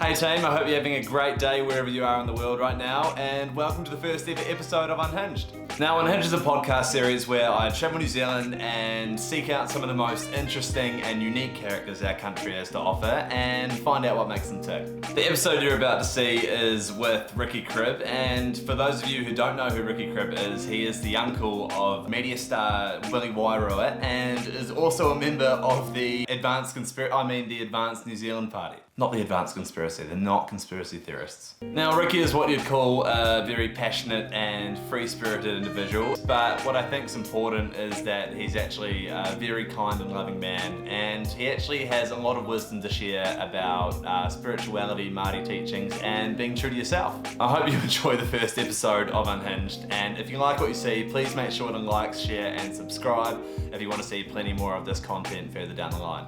Hey team, I hope you're having a great day wherever you are in the world right now, and welcome to the first ever episode of Unhinged. Now, Unhinged is a podcast series where I travel New Zealand and seek out some of the most interesting and unique characters our country has to offer and find out what makes them tick. The episode you're about to see is with Ricky Cribb, and for those of you who don't know who Ricky Cribb is, he is the uncle of media star Willie Wairoa and is also a member of the Advanced New Zealand Party. Not the Advanced Conspiracy, they're not conspiracy theorists. Now, Ricky is what you'd call a very passionate and free-spirited individual, but what I think is important is that he's actually a very kind and loving man, and he actually has a lot of wisdom to share about spirituality, Māori teachings, and being true to yourself. I hope you enjoy the first episode of Unhinged, and if you like what you see, please make sure to like, share, and subscribe if you want to see plenty more of this content further down the line.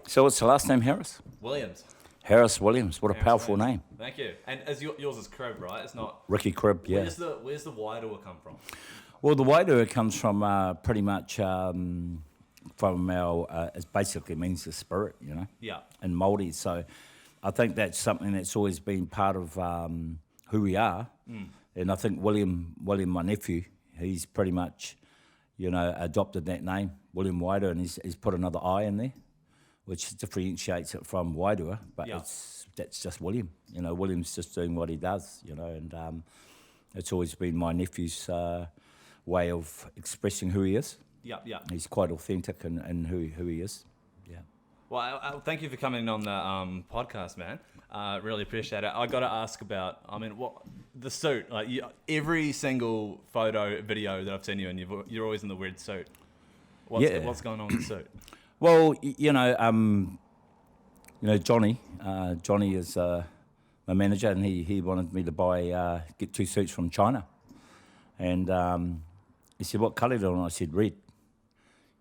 So what's the last name, Harris? Williams. Harris Williams. What a Harris powerful Williams. name. Thank you. And yours is Cribb, right? It's not... Ricky Cribb, yeah. Where's the Wairoa come from? Well, the Wairoa comes from pretty much from our, it basically means the spirit, you know, Yeah. in Māori. So I think that's something that's always been part of who we are. And I think William, my nephew, he's pretty much, you know, adopted that name, William Wairoa, and he's put another I in there, which differentiates it from Wairua, but Yeah. that's just William. You know, William's just doing what he does, you know, and it's always been my nephew's way of expressing who he is. Yeah. He's quite authentic in who he is, yeah. Well, thank you for coming on the podcast, man. Really appreciate it. I got to ask about, what the suit. Like every single photo, video that I've seen you in, you're always in the weird suit. What's going on with the suit? Well, you know, Johnny is my manager, and he wanted me to get 2 suits from China, and he said, "What colour do you want?" I said, "Red."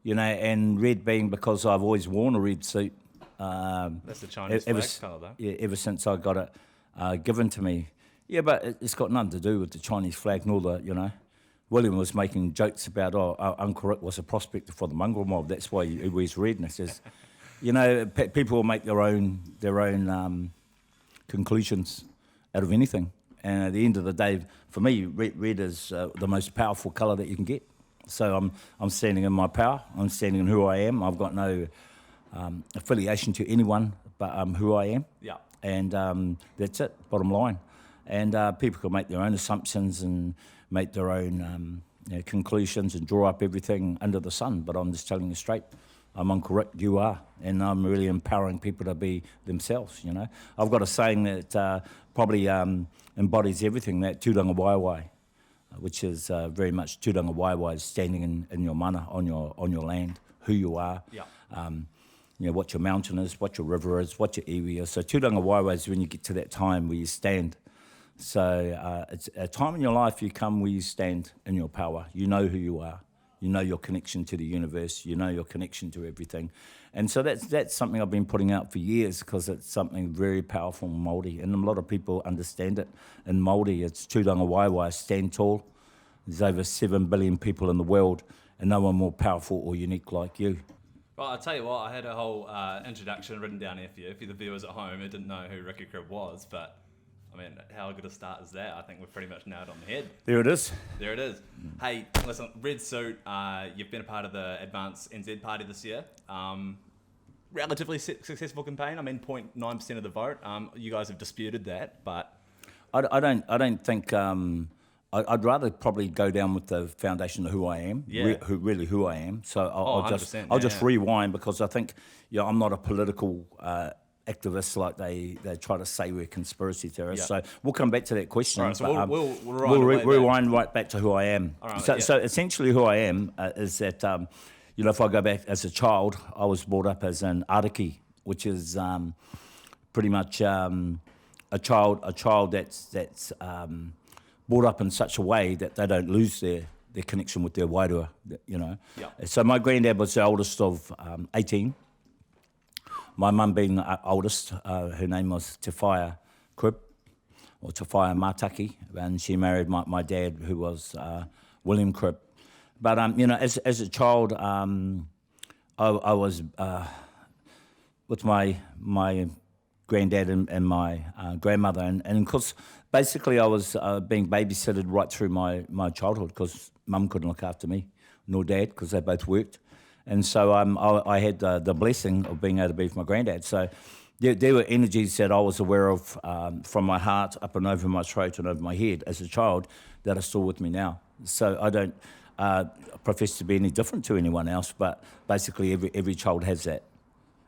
You know, and red being because I've always worn a red suit. That's the Chinese flag colour, though. Yeah, ever since I got it given to me. Yeah, but it's got nothing to do with the Chinese flag, nor the, you know. William was making jokes about, Uncle Rick was a prospector for the mongrel mob. That's why he wears red. And it says, you know, people will make their own conclusions out of anything. And at the end of the day, for me, red is the most powerful colour that you can get. So I'm standing in my power. I'm standing in who I am. I've got no affiliation to anyone but who I am. Yeah. And that's it, bottom line. And people can make their own assumptions and make their own conclusions and draw up everything under the sun. But I'm just telling you straight, I'm Uncle Rick, you are. And I'm really empowering people to be themselves, you know. I've got a saying that probably embodies everything, that tūranga waiwai, which is very much tūranga waiwai is standing in your mana, on your land, who you are. Yeah. You know, what your mountain is, what your river is, what your iwi is. So tūranga waiwai is when you get to that time where you stand. So it's a time in your life you come where you stand in your power. You know who you are. You know your connection to the universe. You know your connection to everything. And so that's something I've been putting out for years because it's something very powerful in Māori. And a lot of people understand it. In Māori, it's tūranga waiwai, stand tall. There's over 7 billion people in the world and no one more powerful or unique like you. Well, I'll tell you what, I had a whole introduction written down here for you. For the viewers at home who didn't know who Ricky Cribb was, but how good a start is that? I think we've pretty much nailed it on the head. There it is. There it is. Hey, listen, red suit, you've been a part of the Advanced NZ Party this year. Relatively successful campaign. 0.9% of the vote. You guys have disputed that, but... I don't think... I'd rather probably go down with the foundation of who I am, who I am. So I'll just rewind because I think I'm not a political activists like they try to say we're conspiracy theorists. Yeah. So we'll come back to that question. Right, so we'll rewind right back to who I am. Right, so essentially who I am is that, if I go back as a child, I was brought up as an ariki, which is pretty much a child that's brought up in such a way that they don't lose their connection with their wairua, you know. Yeah. So my granddad was the oldest of 18. My mum being the oldest, her name was Te Whaia Cribb, or Te Whaia Mātaki, and she married my dad, who was William Cribb. But, as a child, I was with my granddad and my grandmother. And of course, basically I was being babysitted right through my childhood because mum couldn't look after me, nor dad, because they both worked. And so I had the blessing of being able to be with my granddad. So there were energies that I was aware of from my heart up and over my throat and over my head as a child that are still with me now. So I don't profess to be any different to anyone else, but basically every child has that.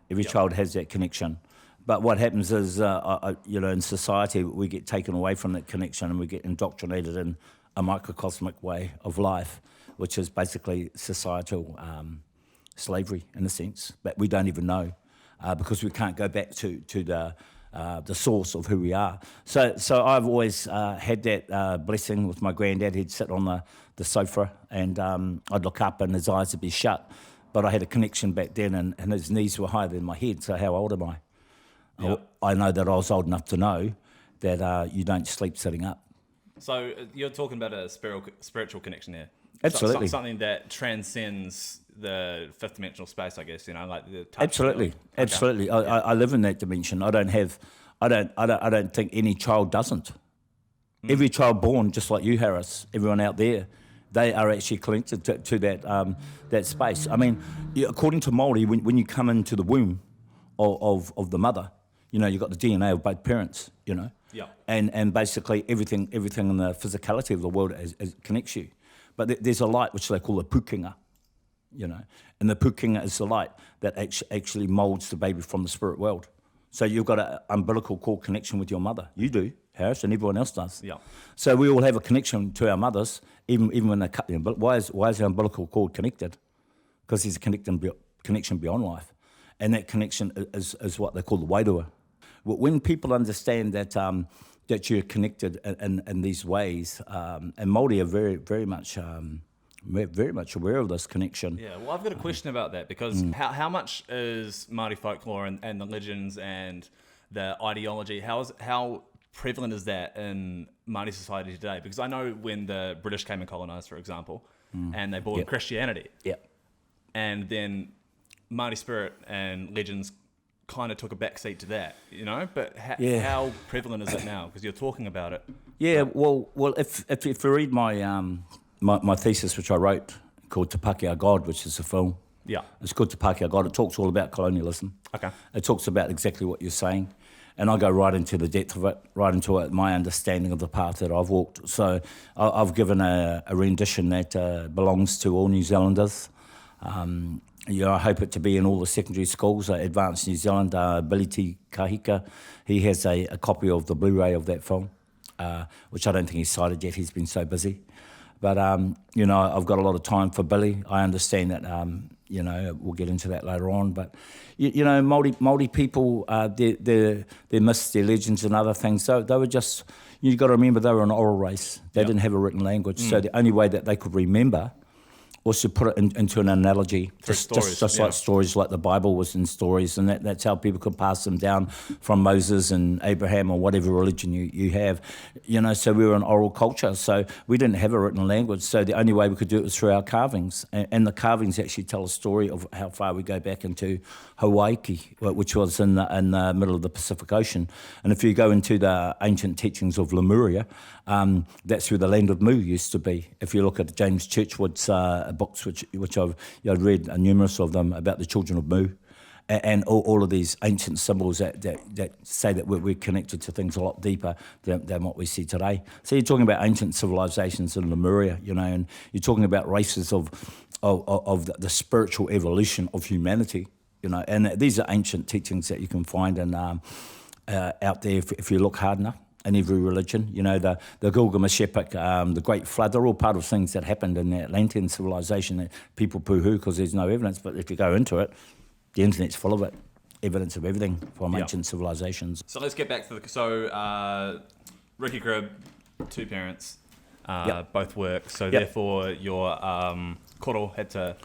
Every child has that connection. But what happens is, in society, we get taken away from that connection and we get indoctrinated in a microcosmic way of life, which is basically societal slavery in a sense, but we don't even know because we can't go back to the source of who we are. So I've always had that blessing with my granddad. He'd sit on the sofa and I'd look up and his eyes would be shut. But I had a connection back then and his knees were higher than my head, so how old am I? Yep. I know that I was old enough to know that you don't sleep sitting up. So you're talking about a spiritual connection there. Absolutely. Something that transcends the fifth dimensional space, I guess, like the touch. Absolutely. Absolutely. I live in that dimension. I don't think any child doesn't. Every child born, just like you, Harris, everyone out there, they are actually connected to that space. I mean, according to Māori, when you come into the womb of the mother, you've got the DNA of both parents, Yeah. And basically everything in the physicality of the world connects you. But there's a light which they call a pukinga, and the pukinga is the light that actually molds the baby from the spirit world. So you've got an umbilical cord connection with your mother. You do, Harris, and everyone else does. Yeah. So we all have a connection to our mothers, even when they cut the umbilical. Why is the umbilical cord connected? Because there's a connection beyond life. And that connection is what they call the wairua. When people understand that you're connected in these ways, and Māori are very, very much aware of this connection. Yeah, well, I've got a question about that because how much is Māori folklore and the legends and the ideology, how prevalent is that in Māori society today? Because I know when the British came and colonised, for example, and they brought in Christianity. Yep. And then Māori spirit and legends kind of took a backseat to that, But how prevalent is it now? Because you're talking about it. Yeah, well, if you read my thesis, which I wrote, called Te Paki Our God, which is a film. Yeah. It's called Te Paki Our God. It talks all about colonialism. Okay. It talks about exactly what you're saying. And I go right into the depth of it, right into my understanding of the path that I've walked. So I've given a rendition that belongs to all New Zealanders. I hope it to be in all the secondary schools, Advanced New Zealand. Billy T. Kahika, he has a copy of the Blu-ray of that film, which I don't think he's cited yet. He's been so busy. But, I've got a lot of time for Billy. I understand that, we'll get into that later on. But, Māori people, their myths, their legends and other things, they were just, you've got to remember they were an oral race. They didn't have a written language. So the only way that they could remember was to put it into an analogy, just like stories, like the Bible was in stories, and that's how people could pass them down from Moses and Abraham or whatever religion you have. So we were an oral culture, so we didn't have a written language, so the only way we could do it was through our carvings, and the carvings actually tell a story of how far we go back into Hawaii, which was in the middle of the Pacific Ocean. And if you go into the ancient teachings of Lemuria, that's where the land of Mu used to be. If you look at James Churchward's books, which I've read numerous of them about the children of Mu, and all of these ancient symbols that say that we're connected to things a lot deeper than what we see today. So you're talking about ancient civilizations in Lemuria, and you're talking about races of the spiritual evolution of humanity, and these are ancient teachings that you can find in out there if you look hard enough. In every religion, the Gilgamesh epic, the Great Flood, they're all part of things that happened in the Atlantean civilization that people poo-hoo because there's no evidence. But if you go into it, the internet's full of it, evidence of everything from ancient civilizations. So let's get back to Ricky Cribb, 2 parents, both work. So therefore, your koro had to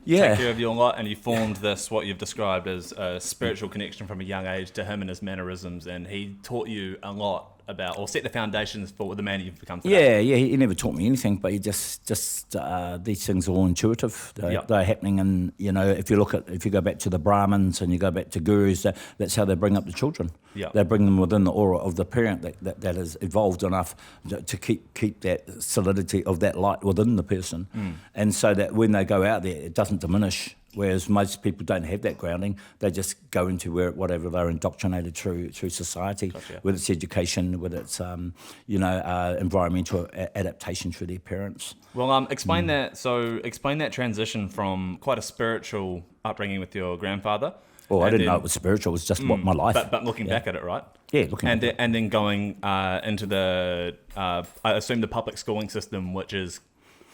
take care of you a lot, and you formed what you've described as a spiritual connection from a young age to him and his mannerisms, and he taught you a lot about, or set the foundations for the man you've become today? Yeah. He never taught me anything, but he just these things are all intuitive. They're happening, and if you go back to the Brahmins and you go back to gurus, that's how they bring up the children. Yeah. They bring them within the aura of the parent that has evolved enough to keep that solidity of that light within the person, and so that when they go out there, it doesn't diminish. Whereas most people don't have that grounding, they just go into whatever they're indoctrinated through society, Gotcha. whether it's education, whether it's environmental adaptation through their parents. Well, explain that. So explain that transition from quite a spiritual upbringing with your grandfather. Well, I didn't know it was spiritual. It was just what my life. But looking back at it, right? Yeah, looking back. And then going into the, I assume the public schooling system, which is,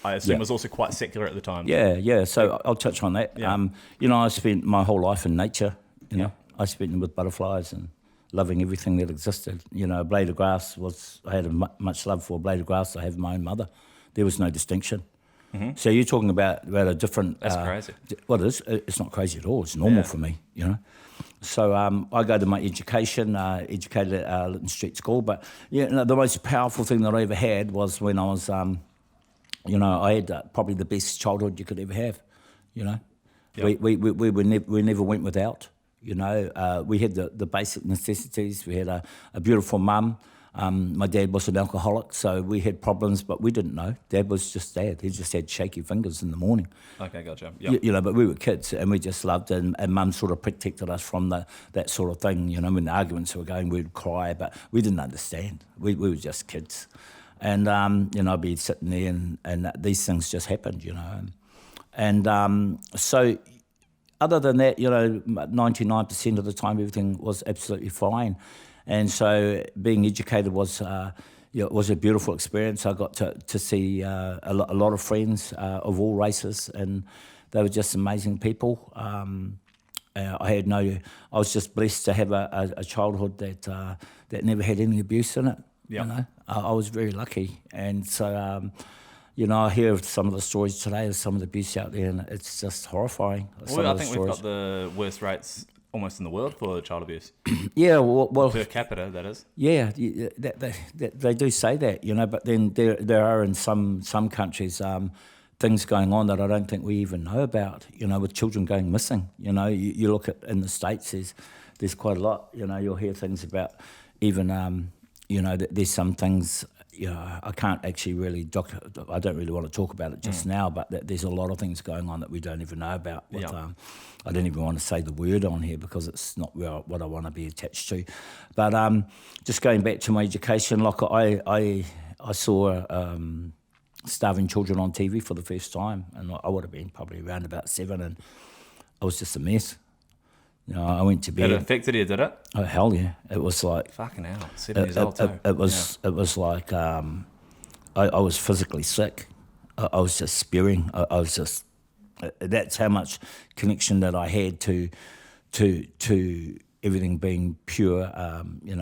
I assume was also quite secular at the time. Yeah. So I'll touch on that. Yeah. I spent my whole life in nature. I spent them with butterflies and loving everything that existed. A blade of grass I had much love for a blade of grass. I have my own mother. There was no distinction. Mm-hmm. So you're talking about a different. That's crazy. Well, it's not crazy at all. It's normal for me. So I go to my educated at Lytton Street School. But the most powerful thing that I ever had was when I was. I had probably the best childhood you could ever have. Yep. We never went without. We had the basic necessities. We had a beautiful mum. My dad was an alcoholic, so we had problems, but we didn't know. Dad was just Dad. He just had shaky fingers in the morning. Okay, gotcha. Yep. But we were kids, and we just loved it, and Mum sort of protected us from that sort of thing. When the arguments were going, we'd cry, but we didn't understand. We were just kids. And, I'd be sitting there and these things just happened, So other than that, 99% of the time everything was absolutely fine. And so being educated was a beautiful experience. I got to see a lot of friends of all races, and they were just amazing people. I was just blessed to have a childhood that never had any abuse in it. Yeah. I was very lucky, and so I hear of some of the stories today of some of the abuse out there, and it's just horrifying. I think we've got the worst rates almost in the world for child abuse. Yeah, well, per capita, that is. Yeah, they do say that, but then there are in some countries things going on that I don't think we even know about. With children going missing. You look at in the States, there's quite a lot. You'll hear things about even. There's some things, I can't actually really I don't really want to talk about it just now, but there's a lot of things going on that we don't even know about. I don't even want to say the word on here because it's not what I want to be attached to. But just going back to my education, like I saw starving children on TV for the first time, and I would have been probably around about 7, and I was just a mess. I went to bed. It affected you, did it? Oh, hell yeah. It was like... Fucking hell. 7 years old too. It was like... I was physically sick. I was just spewing. I was just... That's how much connection that I had to everything being pure,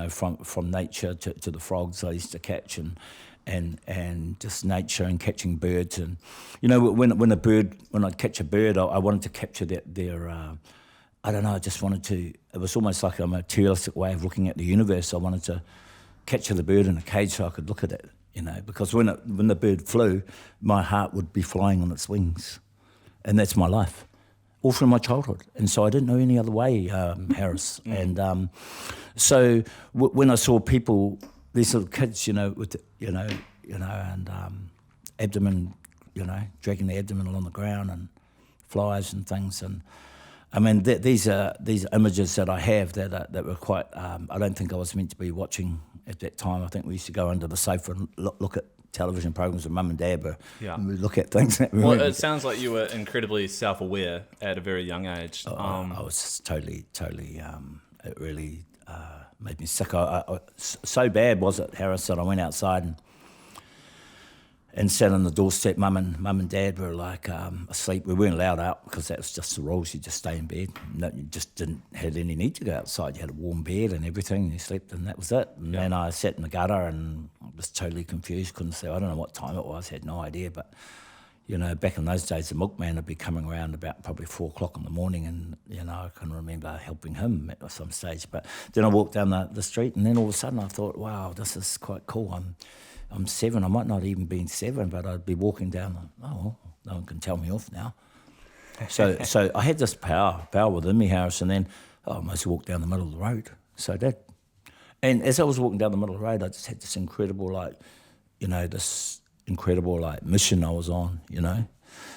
from nature to the frogs I used to catch and just nature and catching birds. And, when I'd catch a bird, I wanted to capture their I don't know, I just wanted to, it was almost like a materialistic way of looking at the universe. I wanted to capture the bird in a cage so I could look at it, because when the bird flew, my heart would be flying on its wings. And that's my life, all from my childhood. And so I didn't know any other way, Harris. And so when I saw people, these little kids, with, and abdomen, dragging the abdomen along the ground and flies and things, and I mean, these are images that I have that were quite. I don't think I was meant to be watching at that time. I think we used to go under the sofa and look at television programs with Mum and Dad, and we look at things. It sounds like you were incredibly self-aware at a very young age. I was just totally. It really made me sick. So bad was it, Harris, that I went outside and sat on the doorstep. Mum and Dad were like asleep. We weren't allowed out because that was just the rules. You just stay in bed. No, you just didn't have any need to go outside. You had a warm bed and everything. You slept, and that was it. And then I sat in the gutter and was totally confused. Couldn't say. I don't know what time it was. Had no idea. But back in those days, the milkman would be coming around about probably 4 o'clock in the morning, and, I can remember helping him at some stage. But then I walked down the street, and then all of a sudden I thought, wow, this is quite cool. I'm 7. I might not even be 7, but I'd be walking down, well, no one can tell me off now. So I had this power within me, Harris, and then I almost walked down the middle of the road. And as I was walking down the middle of the road, I just had this incredible, mission I was on,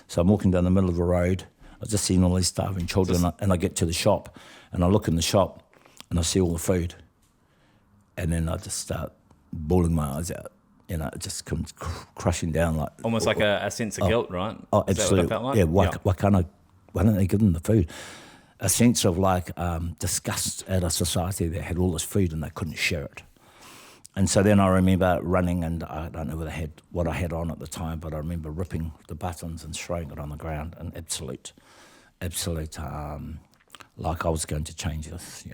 So I'm walking down the middle of the road. I just seen all these starving children, and I get to the shop, and I look in the shop, and I see all the food, and then I just start bawling my eyes out. It just comes crushing down like almost like a sense of guilt, right? Oh, absolutely. That felt like? Yeah. Why don't they give them the food? A sense of disgust at a society that had all this food and they couldn't share it. And so then I remember running, and I don't know what I had on at the time, but I remember ripping the buttons and throwing it on the ground in absolute, like I was going to change this,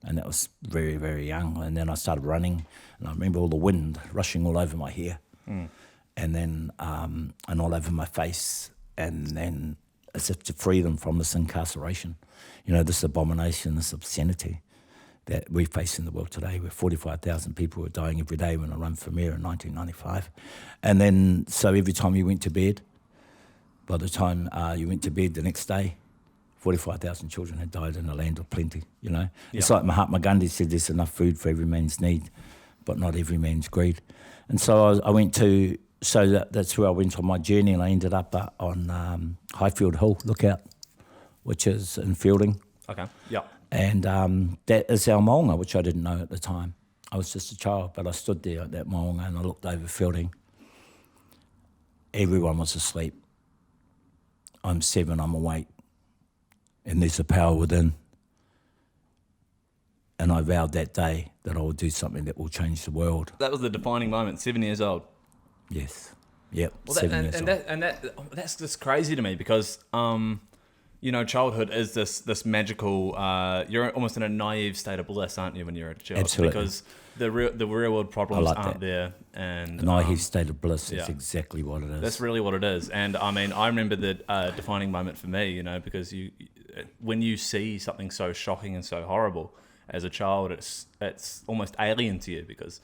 And that was very, very young. And then I started running, and I remember all the wind rushing all over my hair, and then and all over my face, and then as if to free them from this incarceration, this abomination, this obscenity that we face in the world today, where 45,000 people were dying every day when I ran for mayor in 1995. And then, so every time you went to bed, by the time you went to bed the next day, 45,000 children had died in a land of plenty, Yeah. It's like Mahatma Gandhi said, there's enough food for every man's need, but not every man's greed. And so I went to, that's where I went on my journey, and I ended up on Highfield Hill Lookout, which is in Fielding. Okay, yeah. And that is our maunga, which I didn't know at the time. I was just a child, but I stood there at that maunga and I looked over Fielding. Everyone was asleep. I'm 7, I'm awake. And there's a power within. And I vowed that day that I would do something that will change the world. That was the defining moment, 7 years old. Yes. Yep. Well, 7 years old. That's just crazy to me because childhood is this magical. You're almost in a naive state of bliss, aren't you, when you're a child? Absolutely. Because the real world problems aren't there, and a naive state of bliss is exactly what it is. That's really what it is. And I mean, I remember the defining moment for me, because when you see something so shocking and so horrible as a child, it's almost alien to you because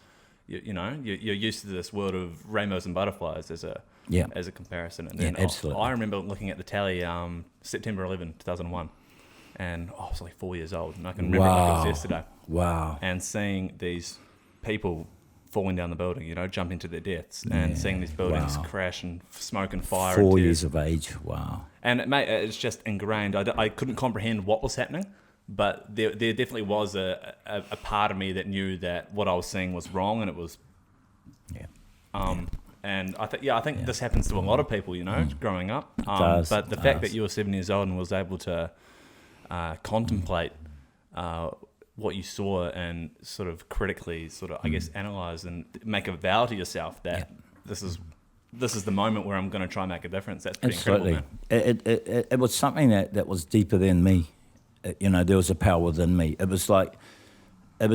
you're used to this world of rainbows and butterflies as a comparison. And then absolutely. I remember looking at the tally September 11, 2001, and I was like 4 years old, and I can remember it like it was yesterday. Wow. And seeing these people falling down the building, jumping to their deaths, and seeing these buildings crash and smoke and fire. 4 years of age, wow. And mate, it's just ingrained. I couldn't comprehend what was happening, but there definitely was a part of me that knew that what I was seeing was wrong, and it was. And I think this happens to a lot of people, growing up. But the fact that you were 7 years old and was able to contemplate what you saw and sort of critically, I guess, analyze and make a vow to yourself that this is the moment where I'm going to try and make a difference. That's pretty incredible, man. It was something that was deeper than me. There was a power within me. It was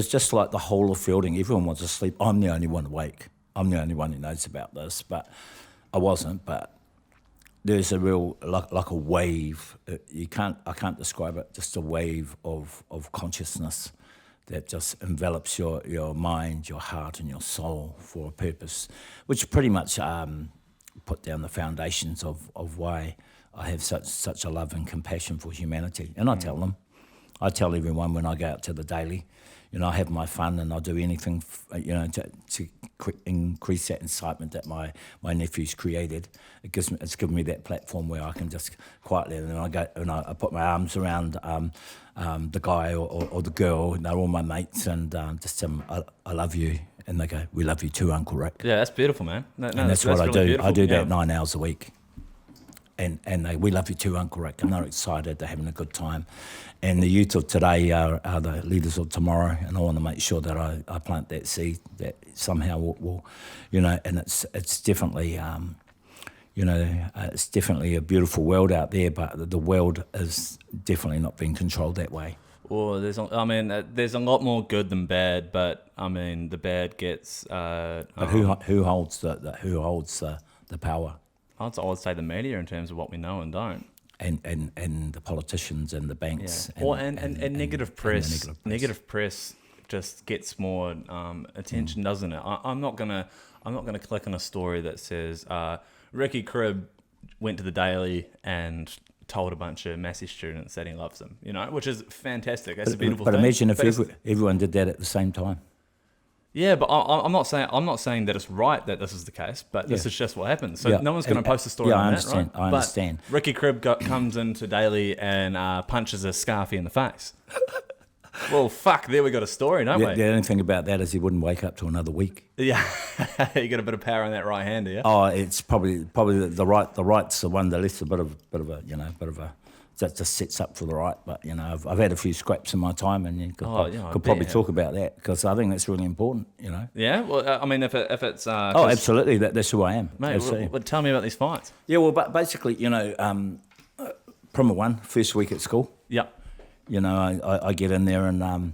just like the whole of Fielding. Everyone was asleep. I'm the only one awake. I'm the only one who knows about this, but I wasn't. But there's a real, like a wave. I can't describe it. Just a wave of consciousness that just envelops your mind, your heart, and your soul for a purpose, which pretty much put down the foundations of why I have such a love and compassion for humanity. And I tell everyone when I go out to the daily, I have my fun and I'll do anything, to increase that incitement that my nephew's created. It's given me that platform where I can just quietly, and then I go and I put my arms around the guy or the girl, and they're all my mates, and just tell them, I love you. And they go, we love you too, Uncle Rick. Yeah, that's beautiful, man. And that's what I do. Beautiful. I do that 9 hours a week. And we love you too, Uncle Rick. And they're excited, they're having a good time. And the youth of today are the leaders of tomorrow, and I want to make sure that I plant that seed that somehow will and it's definitely, it's definitely a beautiful world out there, but the world is definitely not being controlled that way. Well, there's a lot more good than bad, but I mean the bad gets. But who holds the power? I'd say the media in terms of what we know and don't. And the politicians and the banks. Yeah. And negative press. Negative press just gets more attention, doesn't it? I'm not gonna click on a story that says Ricky Cribb went to the Daily and told a bunch of Massey students that he loves them, which is fantastic. That's a beautiful thing. But imagine if everyone did that at the same time. Yeah, but I'm not saying that it's right that this is the case, but this is just what happens. So no one's going to post a story on that, right? I understand. But Ricky Cribb comes into Daily and punches a Scarfy in the face. Well, fuck, there we got a story, don't we? The only thing about that is he wouldn't wake up to another week. Yeah, you got a bit of power in that right hand, do you? Oh, it's probably the right. The right's the one. The left's a bit of a. That just sets up for the right. But I've had a few scraps in my time, and you could probably talk about that because I think that's really important. Yeah, well, I mean, if it's absolutely, that's who I am. Mate, well, tell me about these fights. Yeah, well, but basically, Primer 1, first week at school. Yeah. I get in there and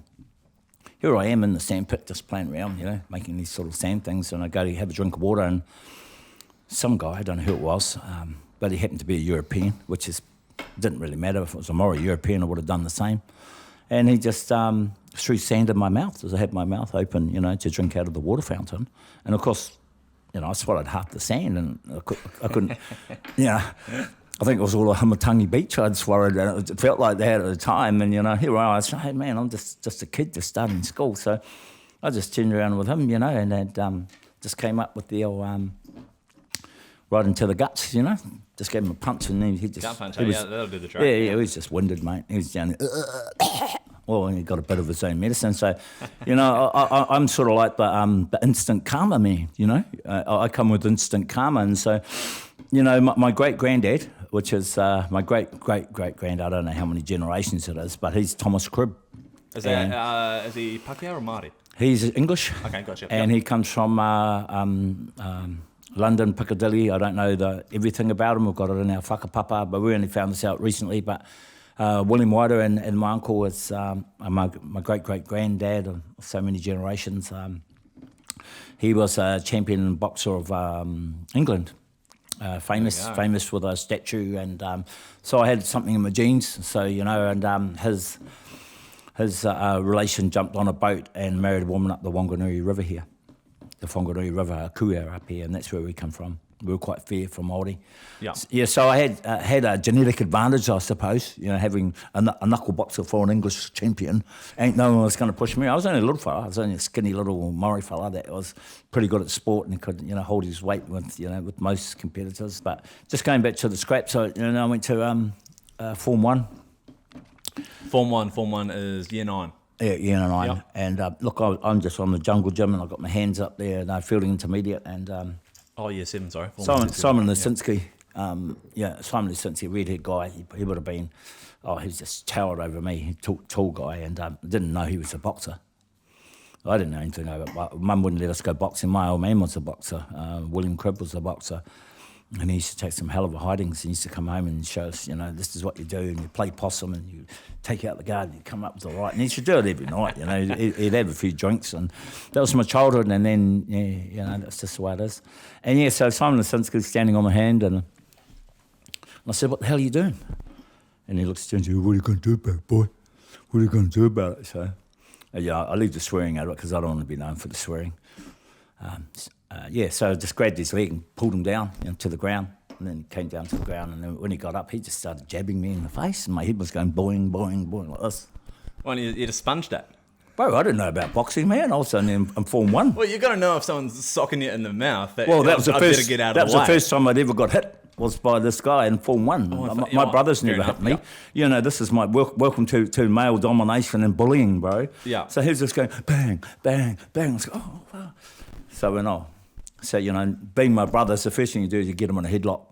here I am in the sandpit just playing around, making these sort of sand things, and I go to have a drink of water, and some guy, I don't know who it was, but he happened to be a European, which didn't really matter. If it was a Maori European, I would have done the same. And he just threw sand in my mouth as I had my mouth open, to drink out of the water fountain. And of course, I swallowed half the sand, and I couldn't, I think it was all a Hamatangi Beach I'd swallowed, and it felt like that at the time. And, here I was, hey, man, I'm just a kid just starting school. So I just turned around with him, and just came up with the old right into the guts, Just gave him a punch, and then he just... Gut punch, that'll do the trick. Yeah, he was just winded, mate. He was down there, well, he got a bit of his own medicine. So, I'm sort of like the instant karma man, I come with instant karma. And so, my great-granddad, which is my great-great-great-granddad, I don't know how many generations it is, but he's Thomas Cribb. Is he Pākehā or Māori? He's English. Okay, gotcha. And he comes from London, Piccadilly. I don't know everything about him. We've got it in our whakapapa, but we only found this out recently. But William Whiter and my uncle was my great-great-granddad of so many generations. He was a champion boxer of England. Famous with a statue, and so I had something in my genes. So and his relation jumped on a boat and married a woman up the Wanganui River here, the Whanganui River, Kuia up here, and that's where we come from. We were quite fair for Māori. Yeah. So I had a genetic advantage, I suppose. Having a knuckle boxer for an English champion, ain't no one was going to push me. I was only a little fella. I was only a skinny little Maori fella that was pretty good at sport and could hold his weight with most competitors. But just going back to the scraps, I went to Form 1. Form 1 is year 9. Yeah, year 9. Yep. And look, I'm just on the jungle gym, and I've got my hands up there, and I'm fielding intermediate, and year 7, sorry. Simon Lisinski, Simon Lisinski, redhead guy. He would have been, he was just towered over me. Tall guy, and didn't know he was a boxer. I didn't know anything about it. Mum wouldn't let us go boxing. My old man was a boxer. William Cribb was a boxer. And he used to take some hell of a hidings. He used to come home and show us, this is what you do, and you play possum, and you take out the guard, and you come up to the right. And he used to do it every night, He'd have a few drinks, and that was my childhood. And then, that's just the way it is. And so Simon Lisinski's standing on my hand, and I said, "What the hell are you doing?" And he looks at me and says, "What are you going to do about it, boy? What are you going to do about it?" So, I leave the swearing out of it because I don't want to be known for the swearing. So I just grabbed his leg and pulled him down to the ground, and then he came down to the ground, and then when he got up, he just started jabbing me in the face, and my head was going boing, boing, boing like this. Well, you just sponged that. Bro, I didn't know about boxing, man. I was only in Form 1. Well, you got to know if someone's socking you in the mouth. That was the first time I'd ever got hit. Was by this guy in Form 1. My brothers never hit me. Yeah. This is my welcome to male domination and bullying, bro. Yeah. So he was just going bang, bang, bang. I was like, oh, wow. So being my brothers, the first thing you do is you get them in a headlock,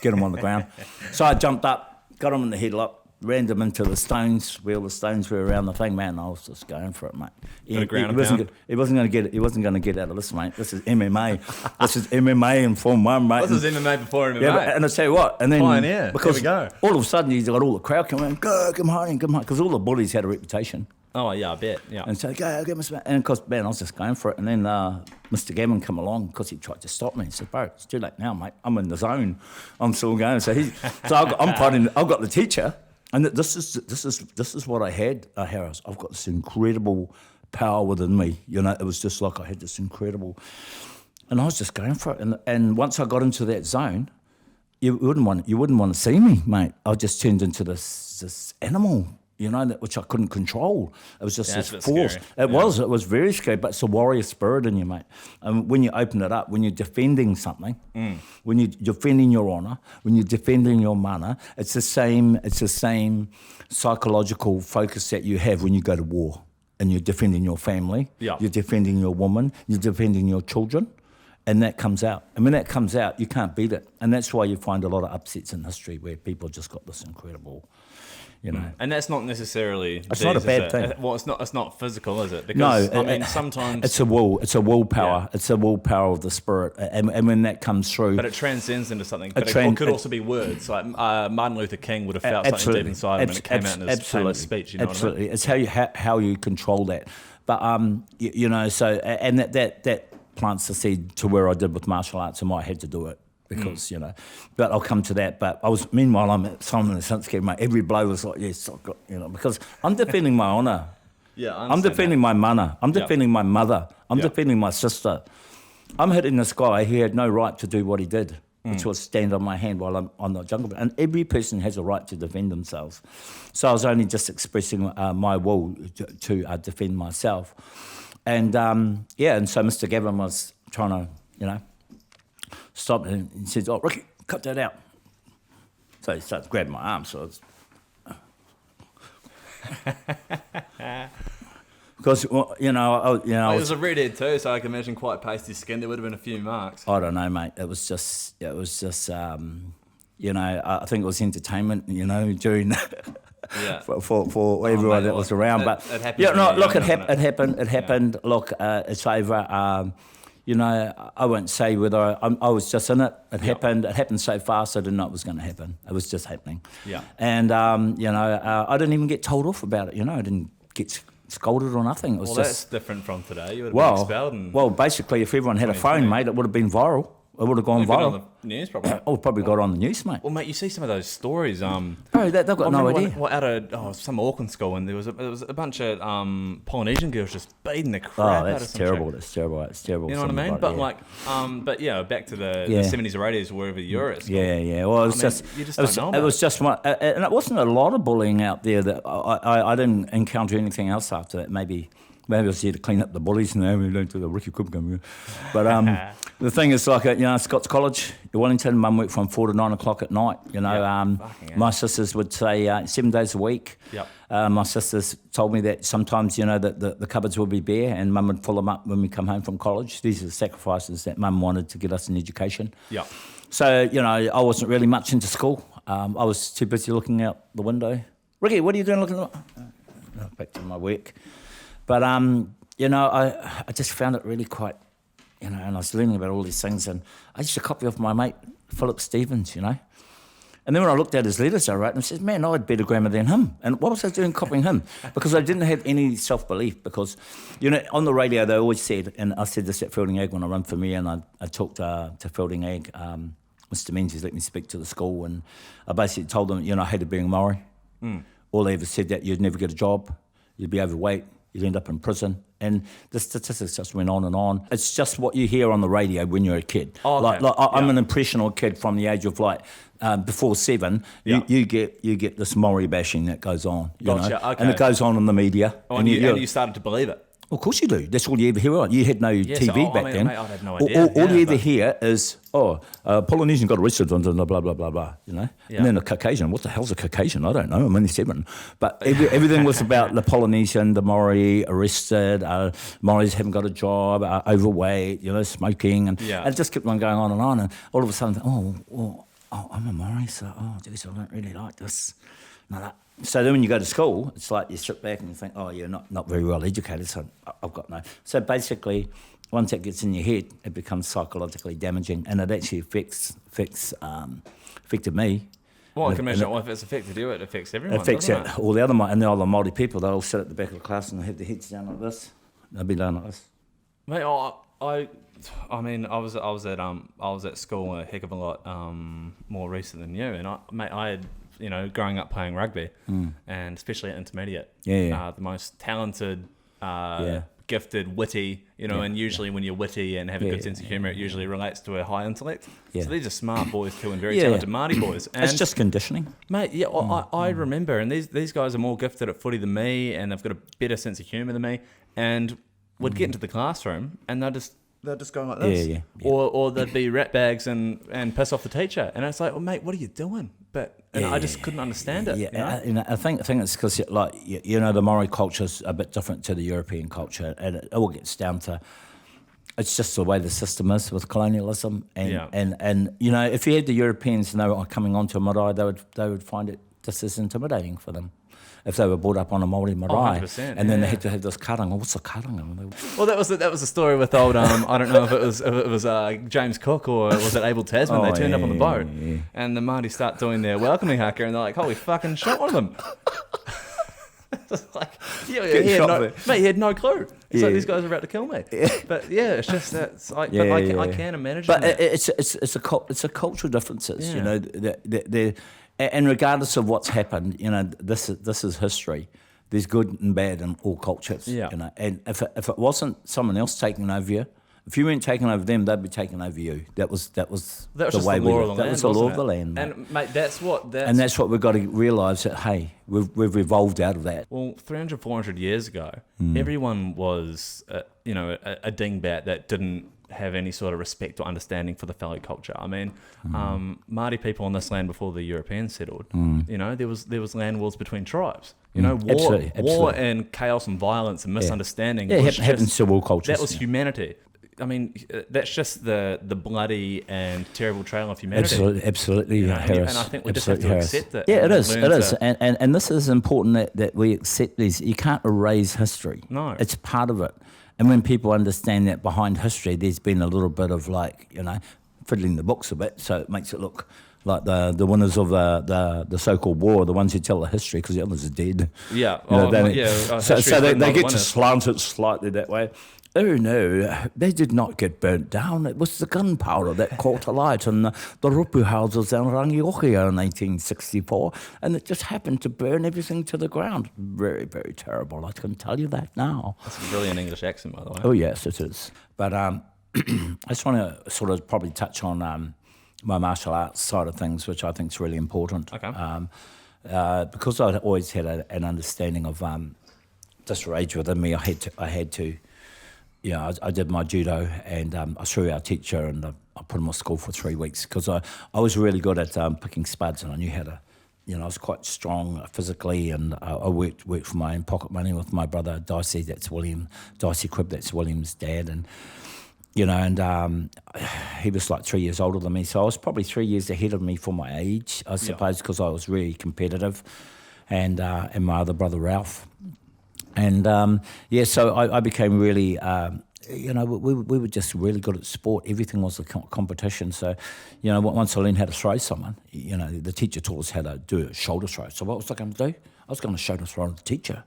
get them on the ground. So I jumped up, got them in the headlock, ran them into the stones, where all the stones were around the thing, man. I was just going for it, mate. He wasn't going to get out of this, mate. This is MMA. This is MMA in Form 1, mate. This is MMA before MMA. Yeah, and I tell you what, and then Pioneer. Because here we go. All of a sudden he's got all the crowd coming, go, come home, because all the bullies had a reputation. Oh, yeah, I bet. Yeah. And so, go get Mr. And of course, man, I was just going for it. And then Mr. Gavin come along because he tried to stop me. He said, bro, it's too late now, mate. I'm in the zone. I'm still going. So I'm fighting. I've got the teacher. And this is what I had, Harris. I've got this incredible power within me. You know, it was just like I had this incredible... And I was just going for it. And once I got into that zone, you wouldn't want to see me, mate. I just turned into this animal, you know, which I couldn't control. It was just this force. It was very scary, but it's a warrior spirit in you, mate. And when you open it up, when you're defending something, when you're defending your honour, when you're defending your mana, it's the same psychological focus that you have when you go to war and you're defending your family, you're defending your woman, you're defending your children. And that comes out. And when that comes out, you can't beat it. And that's why you find a lot of upsets in history where people just got this incredible, you know. And that's not necessarily... It's not a bad thing. Well, it's not physical, is it? Because, no. I mean, sometimes... It's a willpower. Yeah. It's a willpower of the spirit. And when that comes through... But it transcends into something. But it could also be words. Like Martin Luther King would have felt something deep inside him when it came out in his famous speech. You know what I mean? It's how you control that. But, you know, so... And that plants the seed to where I did with martial arts, and why I had to do it because, you know, but I'll come to that. But meanwhile, I'm at Simon and Sinski, mate. Every blow was like, yes, I've got, you know, because I'm defending my honour. Yeah, I'm defending my mana. I'm defending my mother. I'm defending my sister. I'm hitting this guy. He had no right to do what he did, which was stand on my hand while I'm on the jungle. And every person has a right to defend themselves. So I was only just expressing my will to defend myself. And, and so Mr. Gavin was trying to, you know, stop it. And he says, oh, Ricky, cut that out. So he starts grabbing my arm. So it's... Because, you know... Well, it was a redhead too, so I can imagine quite pasty skin. There would have been a few marks. I don't know, mate. It was just you know, I think it was entertainment, you know, during... for everyone that was around, but it happened. Look, it happened. Yeah. Look, it's over. You know, I won't say whether I was just in it. It happened. It happened so fast. I didn't know it was going to happen. It was just happening. Yeah. And you know, I didn't even get told off about it. You know, I didn't get scolded or nothing. It was that's different from today. You would have been expelled. Well, basically, if everyone had a phone, mate, it would have been viral. It would have gone viral. On the news, probably. Oh, probably got on the news, mate. Well, mate, you see some of those stories. Bro, they've got no idea. Out of some Auckland school, and there was a bunch of Polynesian girls just beating the crap out of some terrible. That's terrible. It's terrible. You know what I mean? But but yeah, back to the 70s or 80s, or wherever you're at school. Yeah. Well, you just don't know. It was just one, and it wasn't a lot of bullying out there. That I didn't encounter anything else after that. Maybe I was here to clean up the bullies, and we learned to the Ricky Cribb come. But the thing is, like, you know, Scots College, Wellington, mum worked from 4 to 9 o'clock at night. You know, my sisters would say 7 days a week. Yep. My sisters told me that sometimes, you know, that the cupboards would be bare, and mum would fill them up when we come home from college. These are the sacrifices that mum wanted to get us an education. Yeah. So, you know, I wasn't really much into school. I was too busy looking out the window. Ricky, what are you doing looking at? Back to my work. But, you know, I just found it really quite, you know, and I was learning about all these things, and I used to copy off my mate, Philip Stevens, you know. And then when I looked at his letters I wrote, I said, man, I had better grammar than him. And what was I doing copying him? Because I didn't have any self-belief, because, you know, on the radio they always said, and I said this at Fielding Ag when I run for mayor, and I talked to Fielding Ag, Mr. Menzies let me speak to the school, and I basically told them, you know, I hated being a Maori. All they ever said that you'd never get a job, you'd be overweight, you'd end up in prison. And the statistics just went on and on. It's just what you hear on the radio when you're a kid. Oh, okay. Like I'm an impressionable kid from the age of like before 7. You get this Maori bashing that goes on. You know? Okay. And it goes on in the media. Oh, and you started to believe it. Of course you do. That's all you ever hear. You had no TV back then. Mate, I had no idea. All you ever hear is, Polynesian got arrested on blah, blah, blah, blah, you know? Yeah. And then a Caucasian. What the hell's a Caucasian? I don't know. I'm only 7. But everything was about the Polynesian, the Maori arrested, Maoris haven't got a job, overweight, you know, smoking. And it just kept on going on. And all of a sudden, I'm a Maori, so, geez, I don't really like this. No. So then when you go to school, it's like you sit back and you think, you're not very well educated, so I've got no. So basically, once that gets in your head, it becomes psychologically damaging, and it actually affected me. Well, I can imagine if it's affected you, it affects everyone. It affects all the other Māori people. They all sit at the back of the class and they have their heads down like this. They'll be down like this. Mate, I mean, I was at school a heck of a lot more recent than you, and I had growing up playing rugby, and especially at intermediate, the most talented, gifted, witty, and usually when you're witty and have a good sense of humour, it usually relates to a high intellect. So these are smart boys too, and very talented Māori boys. And it's just conditioning, mate. Yeah, I remember, and these guys are more gifted at footy than me, and they've got a better sense of humour than me, and would get into the classroom and they're just going like this, or they'd be rat bags and piss off the teacher, and it's like, well, mate, what are you doing? I just couldn't understand it. I think it's because the Māori culture's a bit different to the European culture, and it all gets down to it's just the way the system is with colonialism, and if you had the Europeans coming onto marae, they would find it just as intimidating for them. If they were brought up on a Māori marae, and then they had to have this karanga. What's a karanga? Well, that was the story with old. I don't know if it was James Cook or was it Abel Tasman. They turned up on the boat, and the Māori start doing their welcoming haka, and they're like, "Holy fucking shot one of them!" Like, he had no clue. It's like these guys are about to kill me. But it's just that's like, I can't imagine. But that. it's a cultural differences, and regardless of what's happened, this is history. There's good and bad in all cultures, And if it wasn't someone else taking over you, if you weren't taking over them, they'd be taking over you. That was the way we lived. That was the law of the land. And mate, that's what we've got to realise that. Hey, we've evolved out of that. Well, 300, 400 years ago, everyone was a dingbat that didn't have any sort of respect or understanding for the fellow culture. I mean, Māori people on this land before the Europeans settled, there was land wars between tribes. War and chaos and violence and misunderstanding. It happens to all cultures. That was humanity. I mean, that's just the bloody and terrible trail of humanity. Absolutely, Harris. And I think we just have to accept it. Yeah, it is. And this is important that we accept these. You can't erase history. No. It's part of it. And when people understand that behind history, there's been a little bit of fiddling the books a bit, so it makes it look like the winners of the so-called war are the ones who tell the history because the others are dead. Yeah. So they get to slant it slightly that way. Oh no, they did not get burnt down. It was the gunpowder that caught alight in the rupu houses in Rangiohia in 1864, and it just happened to burn everything to the ground. Very, very terrible. I can tell you that now. That's a brilliant English accent, by the way. Oh yes, it is. But I just want to sort of probably touch on my martial arts side of things, which I think is really important. Okay. Because I always had an understanding of this rage within me, I had to. I did my judo, and I threw our teacher, and I put him off school for 3 weeks because I was really good at picking spuds, and I knew how to. I was quite strong physically, and I worked for my own pocket money with my brother Dicey. That's Cribb. That's William's dad, and he was like 3 years older than me, so I was probably 3 years ahead of me for my age, I suppose, because I was really competitive, and my other brother Ralph. And so I became really, we were just really good at sport. Everything was a competition. So, once I learned how to throw someone, the teacher taught us how to do a shoulder throw. So what was I going to do? I was going to shoulder throw the teacher.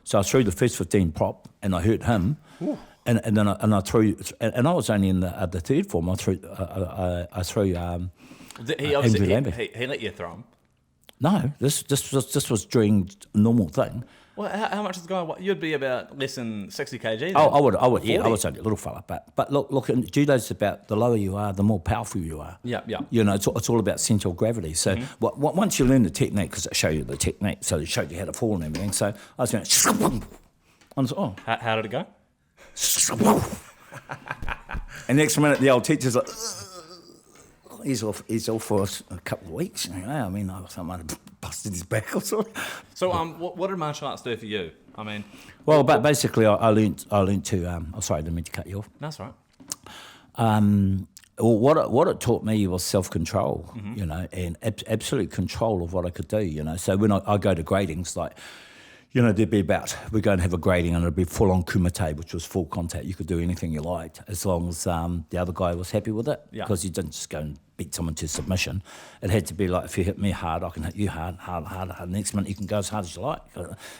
So I threw the first 15 prop, and I hurt him. Ooh. And then I threw, and I was only in the third form. I threw. He obviously he let you throw him. No, this was during a normal thing. Well, how much is the guy? You'd be about less than 60 kg. Then. I would. Yeah, I was only a little fella, but look, judo's about the lower you are, the more powerful you are. Yeah. It's all about central gravity. So once you learn the technique, because it showed you the technique, so it showed you how to fall and everything. So I was going, how did it go? And next minute, the old teacher's like, he's off for a couple of weeks. I mean, I might have busted his back or something. So, what did martial arts do for you? I mean, well, but basically, I learned to. Sorry, I didn't mean to cut you off. That's right. What it taught me was self-control, and absolute control of what I could do. So when I go to gradings, like, there'd be we'd go and have a grading and it'd be full on kumite, which was full contact. You could do anything you liked as long as the other guy was happy with it, because you didn't just go and beat someone to submission. It had to be like, if you hit me hard, I can hit you hard. Next minute you can go as hard as you like.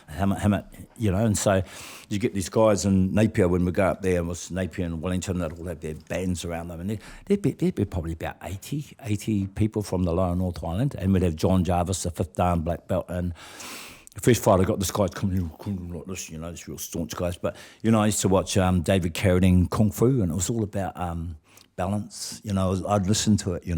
Hammer, and so you get these guys in Napier when we go up there, and with Napier and Wellington, they'd all have their bands around them, and there'd be probably about 80 people from the lower North Island, and we'd have John Jarvis, the 5th Dan black belt, and the first fight I got, this guy coming in like this, these real staunch guys. But, I used to watch David Carradine Kung Fu, and it was all about balance. I'd listen to it,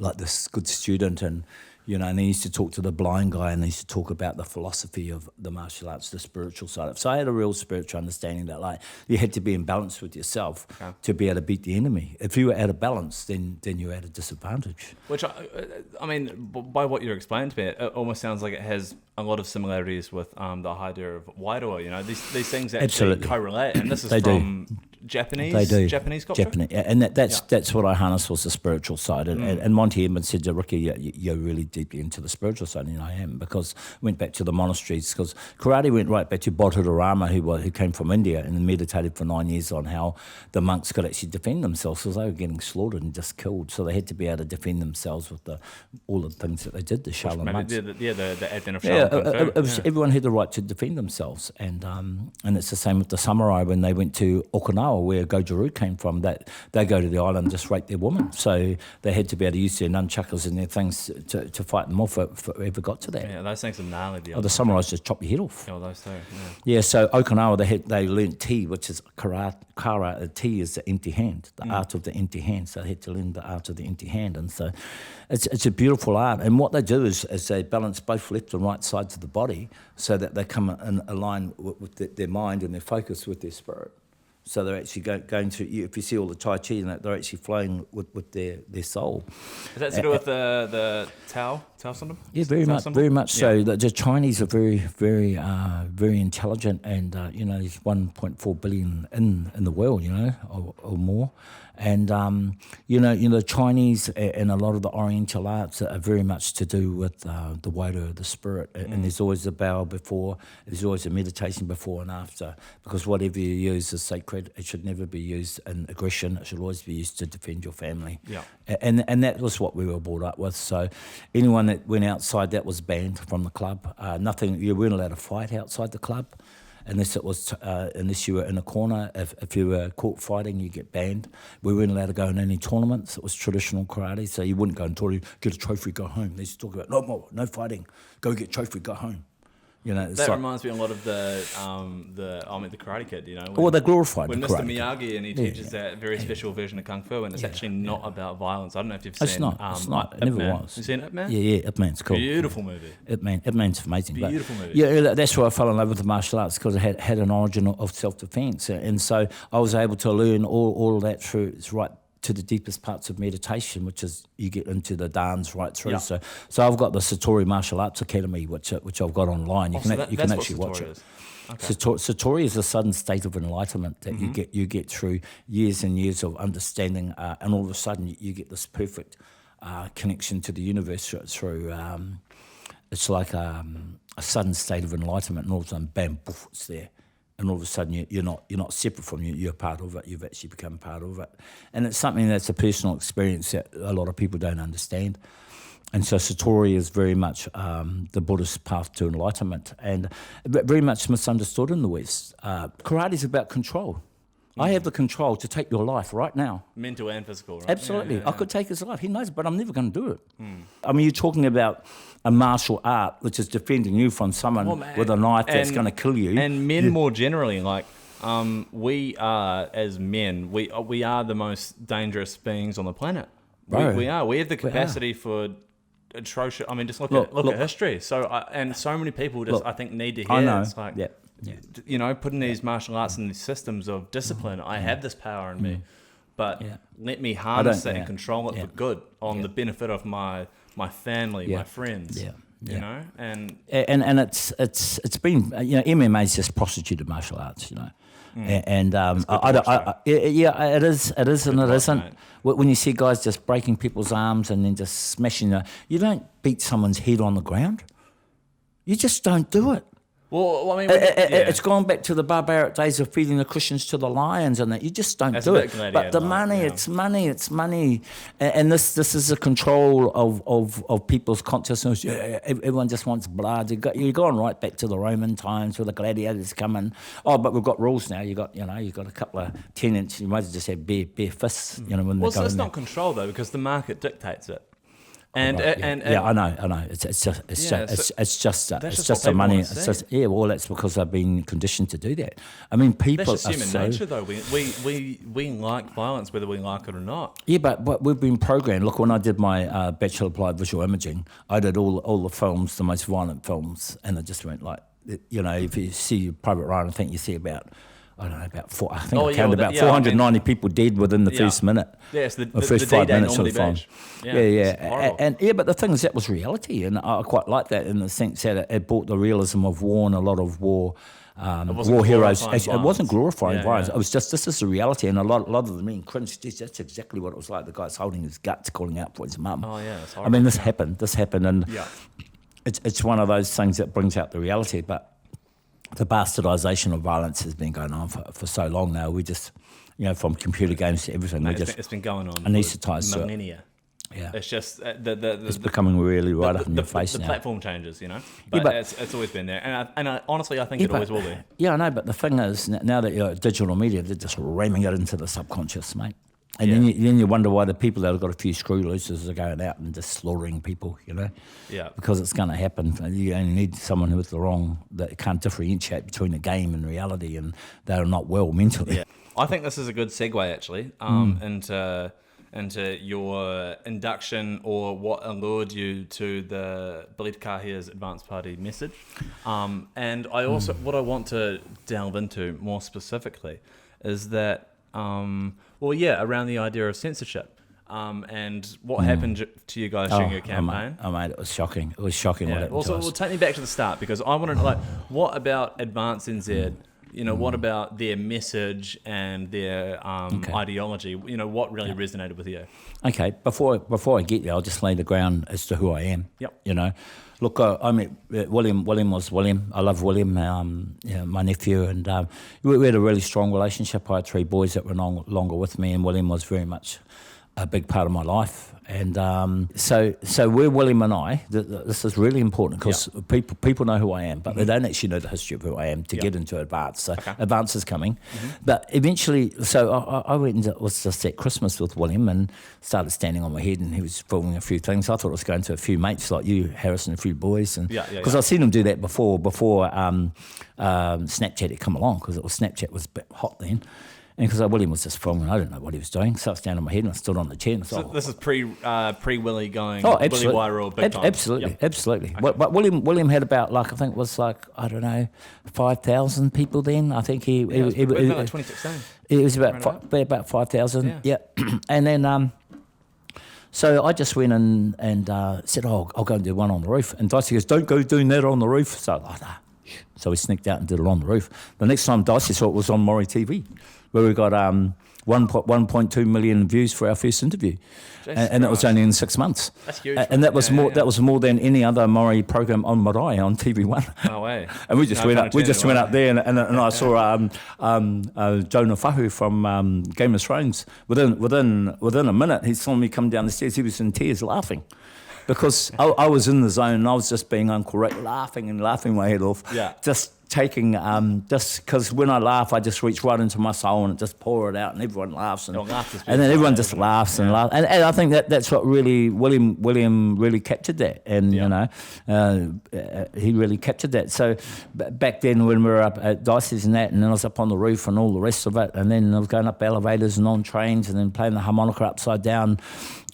like this good student, and, and he used to talk to the blind guy, and he used to talk about the philosophy of the martial arts, the spiritual side of it. So I had a real spiritual understanding that, like, you had to be in balance with yourself to be able to beat the enemy. If you were out of balance, then you're at a disadvantage. Which, I mean, by what you're explaining to me, it almost sounds like it has a lot of similarities with the idea of Wairoa. These things actually correlate, and this is from Japanese culture? Japanese, and that's what I harnessed, was the spiritual side. And Monty Edmonds said to Ricky, you're really deeply into the spiritual side, and I am, because I went back to the monasteries, because karate went right back to Bodhidharma, who came from India and meditated for 9 years on how the monks could actually defend themselves, because they were getting slaughtered and just killed. So they had to be able to defend themselves with all the things that they did, the Shaolin monks. The advent of Shaolin. Everyone had the right to defend themselves, and it's the same with the samurai when they went to Okinawa, where Goju-Ryu came from. That they go to the island and just rape their women, so they had to be able to use their nunchuckers and their things to fight them off if it ever got to that. Yeah, those things are gnarly. The samurais just chop your head off. Oh, those too. Yeah, so Okinawa, they learnt Ti, which is kara. Ti is the empty hand, the art of the empty hand. So they had to learn the art of the empty hand, and so it's a beautiful art. And what they do is they balance both left and right sides of the body, so that they come in align with their mind and their focus with their spirit. So they're actually going through, if you see all the Tai Chi, they're actually flowing with their soul. Is that to do with the Tao syndrome? Yeah, very much so. The Chinese are very, very, very intelligent, and there's 1.4 billion in the world, or more. And the Chinese and a lot of the Oriental arts are very much to do with the Wairoa, the spirit. And there's always a bow before, there's always a meditation before and after, because whatever you use is sacred. It should never be used in aggression. It should always be used to defend your family. Yeah. And that was what we were brought up with. So anyone that went outside, that was banned from the club. You weren't allowed to fight outside the club. Unless you were in a corner. If you were caught fighting, you get banned. We weren't allowed to go in any tournaments. It was traditional karate, so you wouldn't go and get a trophy, go home. They used to talk about no more, no fighting. Go get trophy, go home. That reminds me a lot of the Karate Kid. They glorified when the Mr. Karate Miyagi, and he teaches that very special version of Kung Fu, and it's actually not about violence. I don't know if you've seen. It's not. It never was. You seen Ip Man? Yeah, Ip Man's cool. Beautiful movie. Ip Man's amazing. Beautiful movie. Yeah, that's why I fell in love with the martial arts, because it had an origin of self-defense, and so I was able to learn all of that through. It's right to the deepest parts of meditation, which is you get into the dans right through. Yeah. So I've got the Satori Martial Arts Academy, which I've got online. You can actually watch it. Okay. Satori is a sudden state of enlightenment that you get through years and years of understanding, and all of a sudden you get this perfect connection to the universe through. It's like a sudden state of enlightenment, and all of a sudden, bam, poof, it's there. And all of a sudden you're not separate from you, you're part of it, you've actually become part of it. And it's something that's a personal experience that a lot of people don't understand. And so Satori is very much the Buddhist path to enlightenment, and very much misunderstood in the West. Karate is about control. I have the control to take your life right now. Mental and physical, right? Absolutely. Yeah. I could take his life. He knows, but I'm never going to do it. I mean, you're talking about a martial art which is defending you from someone with a knife that's going to kill you. And men more generally, like, we are, as men, we are the most dangerous beings on the planet. We are. We have the capacity for atrocious. I mean, just look at history. So, and so many people I think need to hear. I know. It's like, putting these martial arts and these systems of discipline. I have this power in me, but let me harness that and control it for good on the benefit of my family, my friends. You know, and it's been MMA's just prostituted martial arts. And it is and it isn't. Mate. When you see guys just breaking people's arms and then just smashing you don't beat someone's head on the ground. You just don't do it. Well, I mean, it's gone back to the barbaric days of feeding the Christians to the lions, and that you just don't do it. But the money, it's money, and this is a control of people's consciousness. Yeah, everyone just wants blood. You're going right back to the Roman times where the gladiators come in. Oh, but we've got rules now. You got a couple of 10-inch. You might as well just have bare fists. You know, when well, so it's not control though, because the market dictates it. And, right, I know. It's just the money. It's just, well, that's because they've been conditioned to do that. I mean, people. That's just human nature, though. We like violence, whether we like it or not. Yeah, but we've been programmed. Look, when I did my Bachelor of Applied Visual Imaging, I did all the films, the most violent films, and it just went like, you know, if you see Private Ryan, I think you see about. I don't know, about 490 people dead within the first minute. Yes, the first 5 minutes of the film. Yeah. But the thing is, that was reality, and I quite like that in the sense that it brought the realism of war and a lot of war. War heroes. It wasn't glorifying violence. It was just, this is the reality, and a lot of them mean cringe. That's exactly what it was like. The guy's holding his guts, calling out for his mum. Oh yeah, that's horrible. I mean, this happened, and it's one of those things that brings out the reality, but. The bastardisation of violence has been going on for so long now. We just, from computer games to everything, it's been going on anaesthetised for millennia. Yeah, it's just it's becoming really right up in your face now. The platform changes, but it's always been there, and I honestly think it always will be. Yeah, I know, but the thing is, now that you're digital media, they're just ramming it into the subconscious, mate. And then you wonder why the people that have got a few screw looses are going out and just slaughtering people, Yeah. Because it's going to happen. You only need someone who is that can't differentiate between a game and reality, and they're not well mentally. Yeah. I think this is a good segue, actually, into your induction or what allured you to the Belita Kahia's Advanced Party message. And I also, what I want to delve into more specifically is that, around the idea of censorship, and what happened to you guys during your campaign. Mate, it was shocking. It was shocking what happened to us. Well, take me back to the start, because I want to what about Advance NZ? What about their message and their ideology? What really resonated with you? Okay, before I get there, I'll just lay the ground as to who I am. Yep. Look, I met William. William was William. I love William, my nephew, and we had a really strong relationship. I had 3 boys that were longer with me, and William was very much a big part of my life. And so we're William and I. This is really important because people know who I am, but they don't actually know the history of who I am to get into Advance. So Advance is coming. But eventually, so I went and it was just at Christmas with William and started standing on my head, and he was filming a few things. I thought I was going to a few mates like you, Harrison, a few boys. Because I've seen him do that before Snapchat had come along, because Snapchat was a bit hot then. And because William was just filming, I didn't know what he was doing. So I was down on my head and I stood on the chair. And this is pre-Willie going Willie viral big time. Absolutely. Okay. But William had about, I think it was 5,000 people then. I think he was like 2016. It was about 5,000. Yeah. And then so I just went in and said, I'll go and do one on the roof. And Dicey goes, don't go doing that on the roof. So we sneaked out and did it on the roof. The next time Dicey saw it was on Maury TV, where we got 1.2 million views for our first interview, and that was only in 6 months. That's huge. And that was more. That was more than any other Maury program on Marae on TV1. No way. And we just went up. We just went up there, and I saw Jonah Fahu from Game of Thrones. Within a minute, he saw me come down the stairs. He was in tears, laughing. Because I was in the zone and I was just being incorrect, laughing my head off. Yeah. Just taking, just because when I laugh, I just reach right into my soul and just pour it out, and everyone laughs. And then everyone just laughs and laughs. And I think that's what really, William really captured that. And, he really captured that. So back then when we were up at Dicey's and that, and then I was up on the roof and all the rest of it, and then I was going up elevators and on trains and then playing the harmonica upside down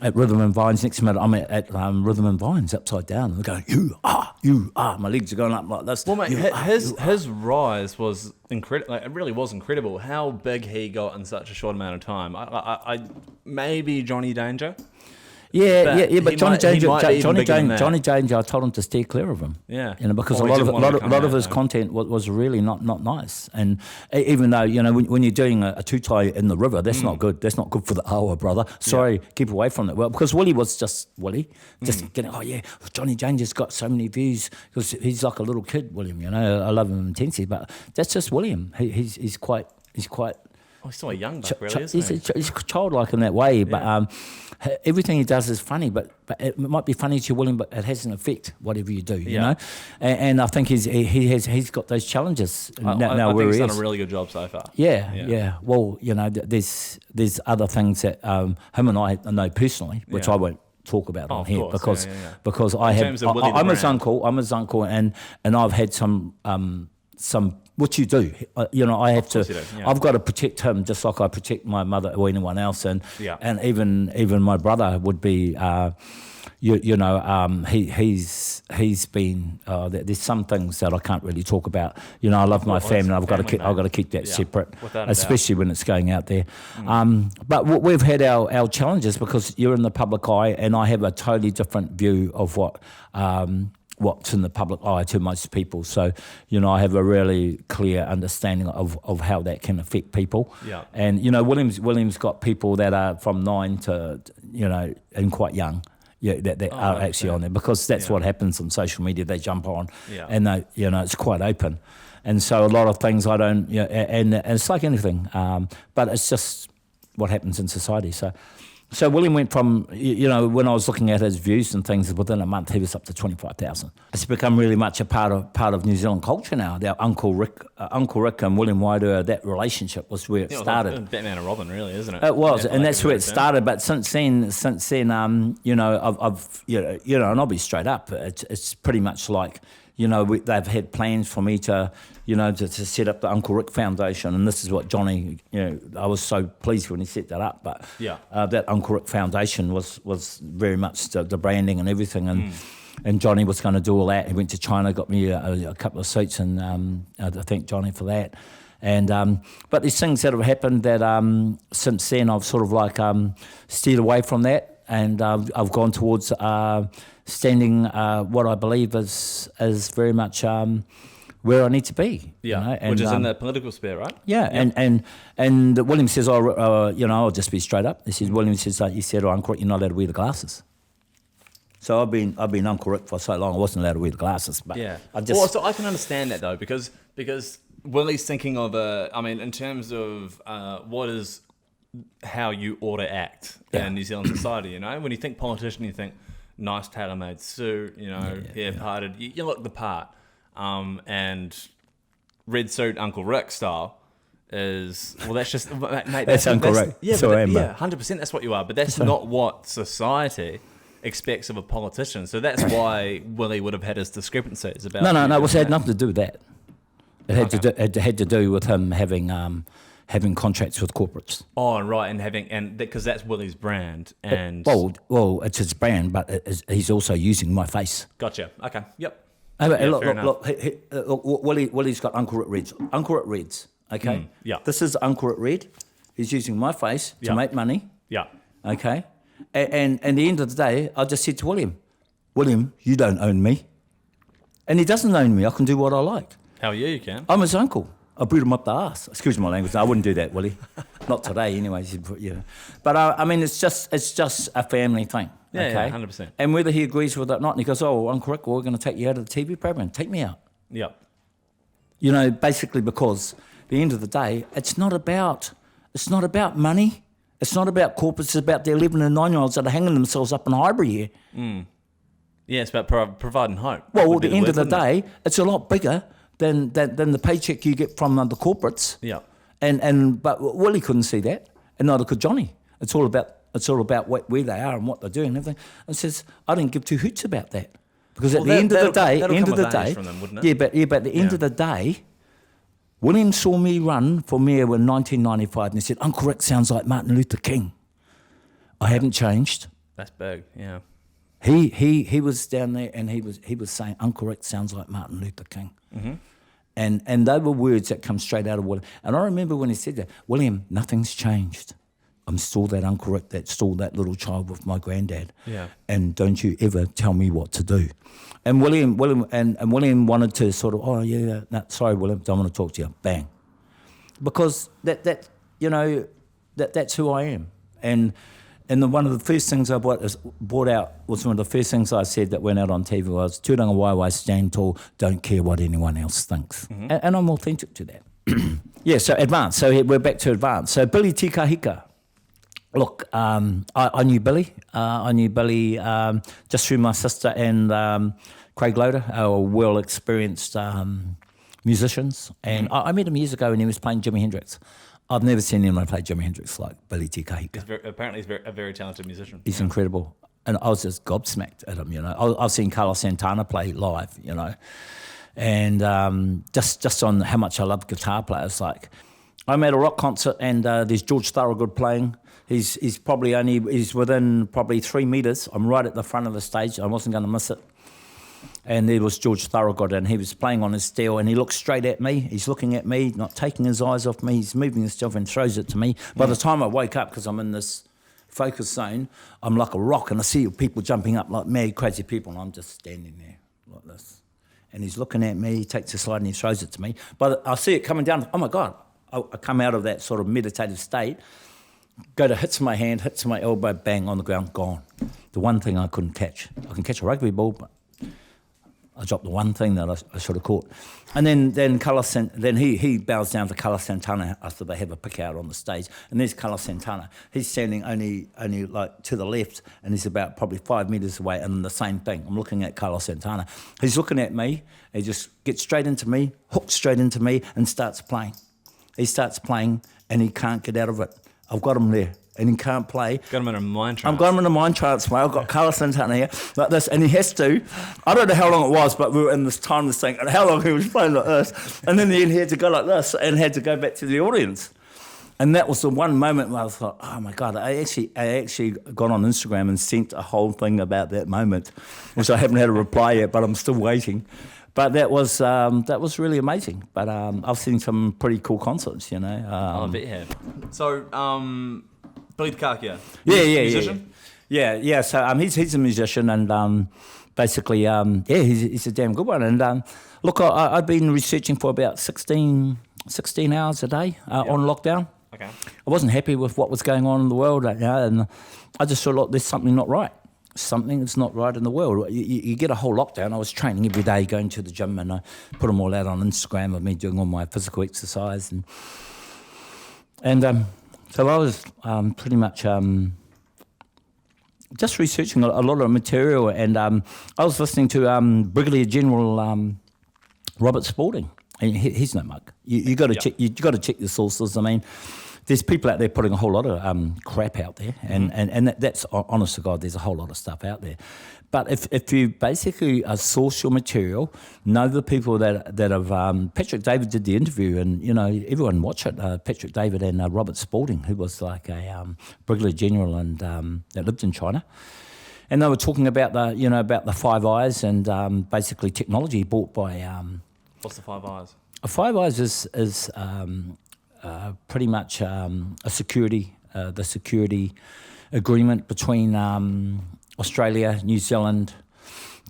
at Rhythm and Vines. Next minute, I'm at Rhythm and Vines upside down, and they're going, you are. My legs are going up like this. Well, mate, his rise was incredible. It really was incredible how big he got in such a short amount of time. I maybe Johnny Danger. Yeah, he but Johnny might- James, he might be even bigger than that. Johnny James, I told him to steer clear of him. Yeah. Because Or a he lot didn't want to come out, his though. content was really not nice. And even though when you're doing a two-tie in the river, that's not good. That's not good for the hour, brother. Sorry, keep away from that. Well, because Willie was just Willie, getting Johnny James has got so many views because he's like a little kid, William. I love him intensely, but that's just William. He's quite. Oh, he's still a young buck, really, isn't he? He's childlike in that way, but everything he does is funny. But it might be funny to William, but it has an effect, whatever you do, you know. And I think he's got those challenges I now think where he's he done is. a really good job so far. Yeah. Well, there's other things that him and I know personally, which I won't talk about on of here course, because terms of Willie the I'm his brand. uncle, and I've had some which you do, I have to. course you do, yeah. I've got to protect him just like I protect my mother or anyone else, and Yeah. and even my brother would be. He's been. There's some things that I can't really talk about. I love my Well, family. that's I've got to family, keep. mate. I've got to keep that Yeah, separate, without a especially when it's going out there. But we've had our challenges because you're in the public eye, and I have a totally different view of what's in the public eye to most people. So, I have a really clear understanding of how that can affect people. Yeah. And, William's got people that are from 9 to, and quite young. Yeah, that are actually on there because that's what happens on social media. They jump on, and they, it's quite open, and so a lot of things I don't, and it's like anything, but it's just what happens in society. So William went from, when I was looking at his views and things, within a month he was up to 25,000. It's become really much a part of New Zealand culture now. Our Uncle Rick and William Wairua, that relationship was where it started. Like Batman and Robin, really, isn't it? It was, Yeah, and like that's where it everything. started. But since then, I've and I'll be straight up. It's pretty much like, they've had plans for me to set up the Uncle Rick Foundation, and this is what Johnny, I was so pleased when he set that up. But that Uncle Rick Foundation was very much the branding and everything, and Johnny was going to do all that. He went to China, got me a couple of seats, and I thank Johnny for that. And but there's things that have happened that since then I've sort of like steered away from that, and I've gone towards standing what I believe is very much where I need to be. And, which is in the political sphere, right? Yeah, and William says, I'll just be straight up. William says, Uncle Rick, you're not allowed to wear the glasses. So I've been Uncle Rick for so long, I wasn't allowed to wear the glasses. But I just so I can understand that though, because Willie's thinking of in terms of what is how you ought to act in New Zealand society. When you think politician, you think nice tailor-made suit, hair parted, you look the part. And red suit Uncle Rick style is, well, that's just, mate, That's Uncle Rick. Yeah, So I am, yeah, 100% that's what you are, but that's not what society expects of a politician. So that's why Willie would have had his discrepancies about. No, it had nothing to do with that. It had to do with him having contracts with corporates. Oh, right, and because that's Willie's brand, and Well, it's his brand, but he's also using my face. gotcha. Okay, yep. Look, Willie's got Uncle Rick Reds. Uncle Rick Reds, okay? yeah. This is Uncle Rick Red. He's using my face to make money, Yeah. okay? And at the end of the day, I just said to William, you don't own me. And he doesn't own me. I can do what I like. Hell yeah, you can. I'm his uncle. I brewed him up the arse. Excuse my language. No, I wouldn't do that, Willie. Not today, anyways. But it's just a family thing. Yeah, okay? 100%. And whether he agrees with it or not, and he goes, "Oh, Uncle Rick, we're going to take you out of the TV program. Take me out." Yep. Basically because at the end of the day, it's not about money. It's not about corporates. It's about the 11 and 9-year-olds that are hanging themselves up in Highbury here. Yeah, it's about providing hope. Well, Would at be the end of word, the wouldn't it? day, it's a lot bigger than the paycheck you get from the corporates. Yeah. But Willie couldn't see that, and neither could Johnny. It's all about where they are and what they're doing and everything. And says, I didn't give two hoots about that. Because at the end of the day, from them, wouldn't it? yeah, but at the end of the day, William saw me run for mayor in 1995, and he said, Uncle Rick sounds like Martin Luther King. I haven't changed. That's big, yeah. He was down there, and he was saying, Uncle Rick sounds like Martin Luther King. Mm-hmm. And they were words that come straight out of William. And I remember when he said that, William, nothing's changed. I'm still that Uncle Rick, that's still that little child with my granddad. Yeah. And don't you ever tell me what to do. And William wanted to sort of, oh yeah, no, sorry William, don't want to talk to you. Bang. Because that's who I am. And one of the first things I brought out was one of the first things I said that went out on TV was, tūranga waiwai, stand tall, don't care what anyone else thinks. Mm-hmm. And I'm authentic to that. Yeah, so advanced. So we're back to advanced. So Billy Tikahika. Look, I knew Billy. Just through my sister and Craig Loader, our well-experienced musicians. And I met him years ago when he was playing Jimi Hendrix. I've never seen anyone play Jimi Hendrix like Billy Tikahika. Apparently he's a very talented musician. He's incredible. And I was just gobsmacked at him, I've seen Carlos Santana play live, And just on how much I love guitar players. Like, I'm at a rock concert and there's George Thorogood playing. He's within probably 3 meters. I'm right at the front of the stage. I wasn't going to miss it. And there was George Thorogood, and he was playing on his steel, and he looked straight at me. He's looking at me, not taking his eyes off me. He's moving his stuff and throws it to me. By the time I wake up, because I'm in this focus zone, I'm like a rock, and I see people jumping up like mad, crazy people, and I'm just standing there like this. And he's looking at me, he takes a slide and he throws it to me. But I see it coming down, oh my God. I come out of that sort of meditative state, go to hits my hand, hits my elbow, bang, on the ground, gone. The one thing I couldn't catch. I can catch a rugby ball, but I dropped the one thing that I should have caught. And then Carlos, then he bows down to Carlos Santana after they have a pick out on the stage. And there's Carlos Santana. He's standing only like to the left, and he's about probably 5 meters away. And the same thing. I'm looking at Carlos Santana. He's looking at me. He just gets straight into me, hooks straight into me, and starts playing. He starts playing, and he can't get out of it. I've got him there. And he can't play. Got him in a mind trance. I've got him in a mind trance, mate. I've got Carlos Santana here, like this, and he has to. I don't know how long it was, but we were in this timeless thing, and how long he was playing like this. And then he had to go like this, and had to go back to the audience. And that was the one moment where I thought, oh my God, I actually got on Instagram and sent a whole thing about that moment, which I haven't had a reply yet, but I'm still waiting. But that was really amazing. But I've seen some pretty cool concerts, I bet you have. So, Billy Tikahika. Musician? Yeah. So he's a musician, and basically, he's a damn good one. And look, I've been researching for about 16 hours a day on lockdown. Okay. I wasn't happy with what was going on in the world, and I just thought, look, there's something not right. Something that's not right in the world. You get a whole lockdown. I was training every day, going to the gym, and I put them all out on Instagram of me doing all my physical exercise, and so I was pretty much just researching a lot of material, and I was listening to Brigadier General Robert Spalding. And he's no mug. You got to check. You got to check your sources. I mean, there's people out there putting a whole lot of crap out there, and that's honest to God. There's a whole lot of stuff out there. But if you basically source your material, know the people that have. Patrick David did the interview, and everyone watch it. Patrick David and Robert Spalding, who was like a brigadier general and that lived in China, and they were talking about the Five Eyes and basically technology bought by. What's the Five Eyes? Five Eyes is pretty much the security agreement between Australia, New Zealand,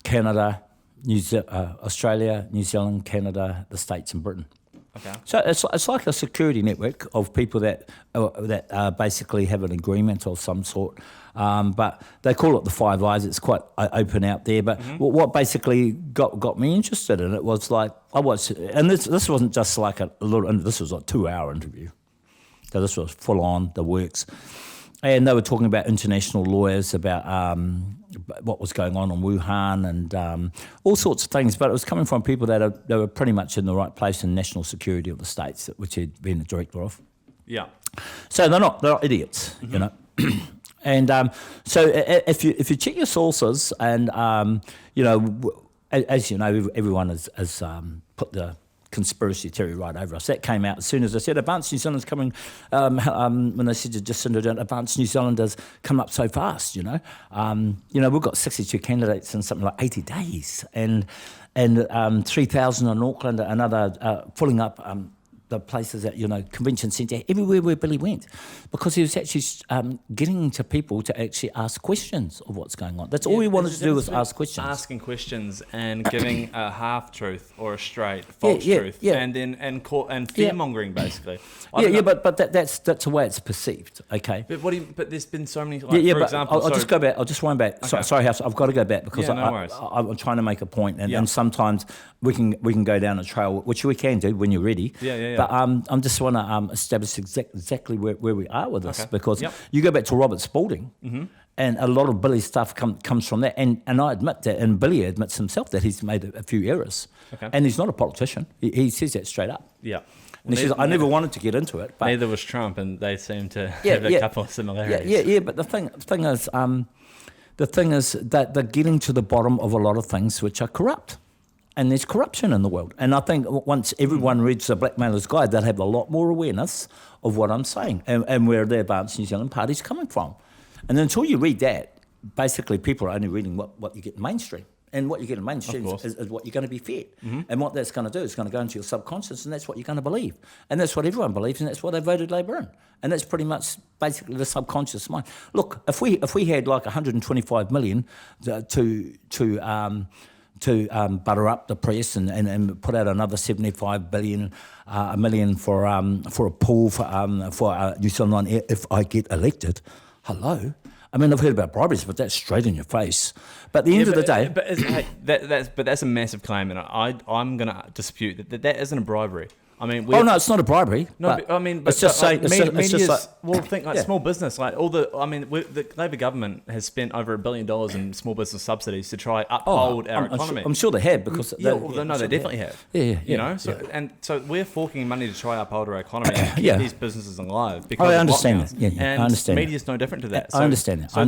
Canada, Australia, New Zealand, Canada, the States, and Britain. Okay. So it's like a security network of people that basically have an agreement of some sort. But they call it the Five Eyes. It's quite open out there. But what basically got me interested in it was like I watched, and this wasn't just like a little. This was a 2-hour interview. So this was full on the works, and they were talking about international lawyers about what was going on in Wuhan and all sorts of things. But it was coming from people that were pretty much in the right place in national security of the states, which he'd been the director of. Yeah. So they're not idiots, And so if you check your sources, and as you know, everyone has put the conspiracy theory right over us. That came out as soon as I said Advanced New Zealand's coming. When they said to Jacinda, Advanced New Zealand has come up so fast. We've got 62 candidates in something like 80 days, and 3,000 in Auckland, another filling up. the places at, convention centre, everywhere where Billy went, because he was actually getting to people to actually ask questions of what's going on. That's all he wanted to do was ask questions. Asking questions and giving a half truth or a straight false truth, and then and fear mongering basically. But that's the way it's perceived. Okay. But there's been so many. For example, I'll just go back. I'll just wind back. Okay. Sorry, House. I've got to go back because worries. I'm trying to make a point, and sometimes we can go down a trail, which we can do when you're ready. Yeah. But I just want to establish exactly where we are with this, because you go back to Robert Spalding, and a lot of Billy's stuff comes from that. And I admit that, and Billy admits himself that he's made a few errors. Okay. And he's not a politician. He says that straight up. Yeah. And he says, I never wanted to get into it. But neither was Trump, and they seem to have a couple of similarities. Yeah. But the thing is that they're getting to the bottom of a lot of things which are corrupt. And there's corruption in the world. And I think once everyone reads the Blackmailer's Guide, they'll have a lot more awareness of what I'm saying and where the Advanced New Zealand Party's coming from. And until you read that, basically people are only reading what you get in mainstream. And what you get in mainstream is what you're going to be fed. And what that's going to do is going to go into your subconscious, and that's what you're going to believe. And that's what everyone believes, and that's what they voted Labour in. And that's pretty much basically the subconscious mind. Look, if we had like 125 million to butter up the press and put out another 75 million for a pool for New Zealand Line if I get elected. Hello. I mean, I've heard about briberies, but that's straight in your face. But at the end of the day... But that's a massive claim, and I'm going to dispute that isn't a bribery. I mean, no, it's not a bribery. No, but it's just saying. Think like small business, like the Labor government has spent over $1 billion in small business subsidies to try uphold our economy. I'm sure they have, because they definitely have. Yeah. So we're forking money to try uphold our economy and keep these businesses alive. Because I understand that. And I understand. Media's no different to that. I understand that. So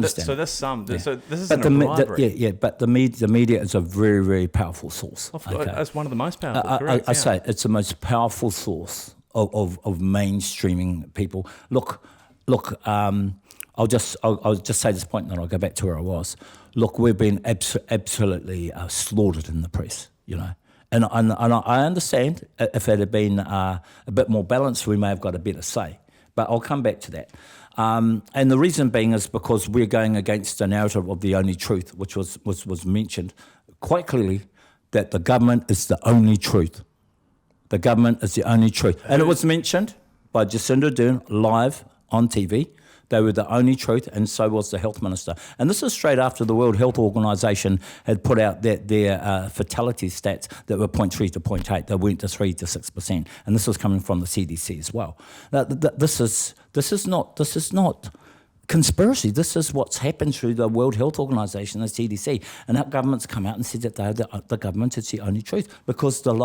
this isn't a bribery. But the media is a very, very powerful source. It's one of the most powerful. I say it's the most powerful source of mainstreaming people. Look. I'll just say this point, and then I'll go back to where I was. Look, we've been absolutely slaughtered in the press, and I understand if it had been a bit more balanced, we may have got a better say. But I'll come back to that. And the reason being is because we're going against the narrative of the only truth, which was mentioned quite clearly, that the government is the only truth. The government is the only truth. And it was mentioned by Jacinda Ardern live on TV. They were the only truth, and so was the health minister. And this is straight after the World Health Organization had put out their fatality stats that were 0.3 to 0.8. They went to 3 to 6%. And this was coming from the CDC as well. Now, this is not conspiracy. This is what's happened through the World Health Organization, the CDC, and our government's come out and said that the government is the only truth, because they're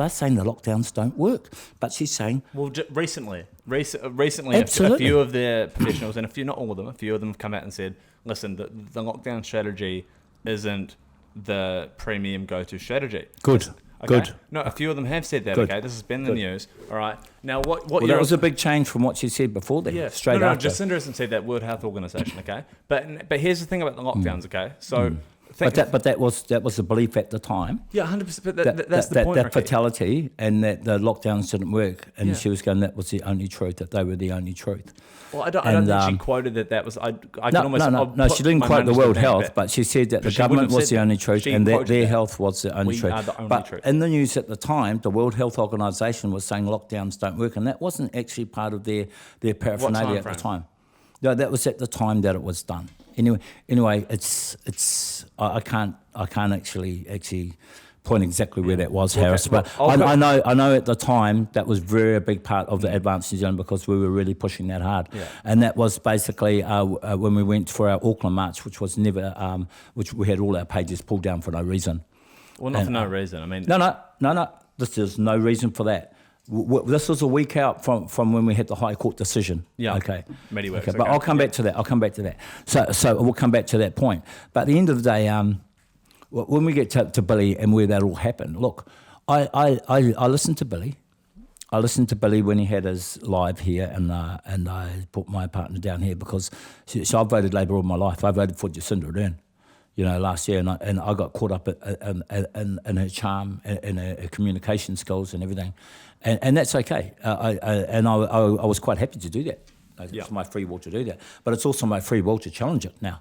saying the lockdowns don't work, but she's saying... Well, recently a few of their professionals, and not all of them, a few of them have come out and said, listen, the lockdown strategy isn't the premium go-to strategy. Good. Okay. Good. No, a few of them have said that. Good. Okay, this has been in the news. All right. Now, what? That was a big change from what she said before. Then, straight after. Jacinda hasn't said that. World Health Organization. Okay, but here's the thing about the lockdowns. Okay, so. But that was the belief at the time. Yeah, 100%. But that's the point. That fatality and that the lockdowns didn't work, and she was going, that was the only truth, that they were the only truth. Well, I don't think she quoted that was. No, she didn't quote the World Health, but she said that the government was the only truth, and that their health was the only truth. We are the only truth. In the news at the time, the World Health Organization was saying lockdowns don't work, and that wasn't actually part of their paraphernalia at the time. No, that was at the time that it was done. Anyway, it's I can't actually point exactly where that was, Harris. But I know at the time that was a big part of the Advanced New Zealand, because we were really pushing that hard. Yeah. And that was basically when we went for our Auckland March, which was never, which we had all our pages pulled down for no reason. Well, not for no reason. I mean, no. There's no reason for that. This was a week out from when we had the High Court decision. Yeah. Okay. Okay. But I'll come back to that. So we'll come back to that point. But at the end of the day, when we get to Billy and where that all happened, look, I listened to Billy. I listened to Billy when he had his live here, and I put my partner down here because I've voted Labour all my life. I voted for Jacinda Ardern. last year, and I got caught up in her charm, in her communication skills and everything, and that's okay. I was quite happy to do that. It's my free will to do that, but it's also my free will to challenge it now.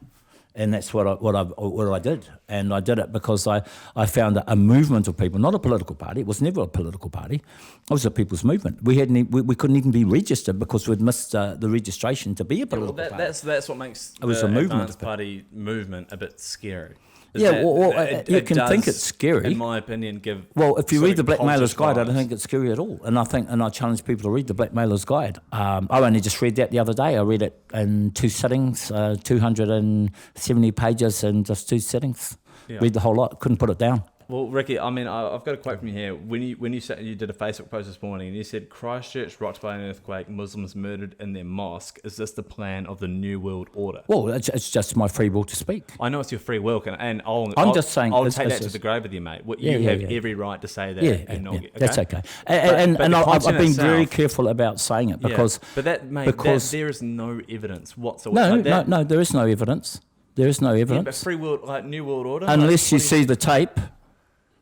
And that's what I did, and I did it because I found a movement of people, not a political party. It was never a political party; it was a people's movement. We couldn't even be registered because we'd missed the registration to be a political party. That's what makes it was the a movement Advanced Party movement a bit scary. You can think it's scary. In my opinion, if you read the Blackmailer's Guide, I don't think it's scary at all. And I challenge people to read the Blackmailer's Guide. I only just read that the other day. I read it in 2 sittings, 270 pages in just 2 sittings. Yeah. Read the whole lot. Couldn't put it down. Well, Ricky, I mean, I've got a quote from you here. When you said you did a Facebook post this morning, and you said Christchurch rocked by an earthquake, Muslims murdered in their mosque. Is this the plan of the New World Order? Well, it's just my free will to speak. I know it's your free will, and I'm just saying. I'll take that to the grave with you, mate. You have every right to say that. Okay? That's okay. And I've been very careful about saying it because. But there is no evidence whatsoever. No, there is no evidence. There is no evidence. But free will, like New World Order. Unless you see the tape.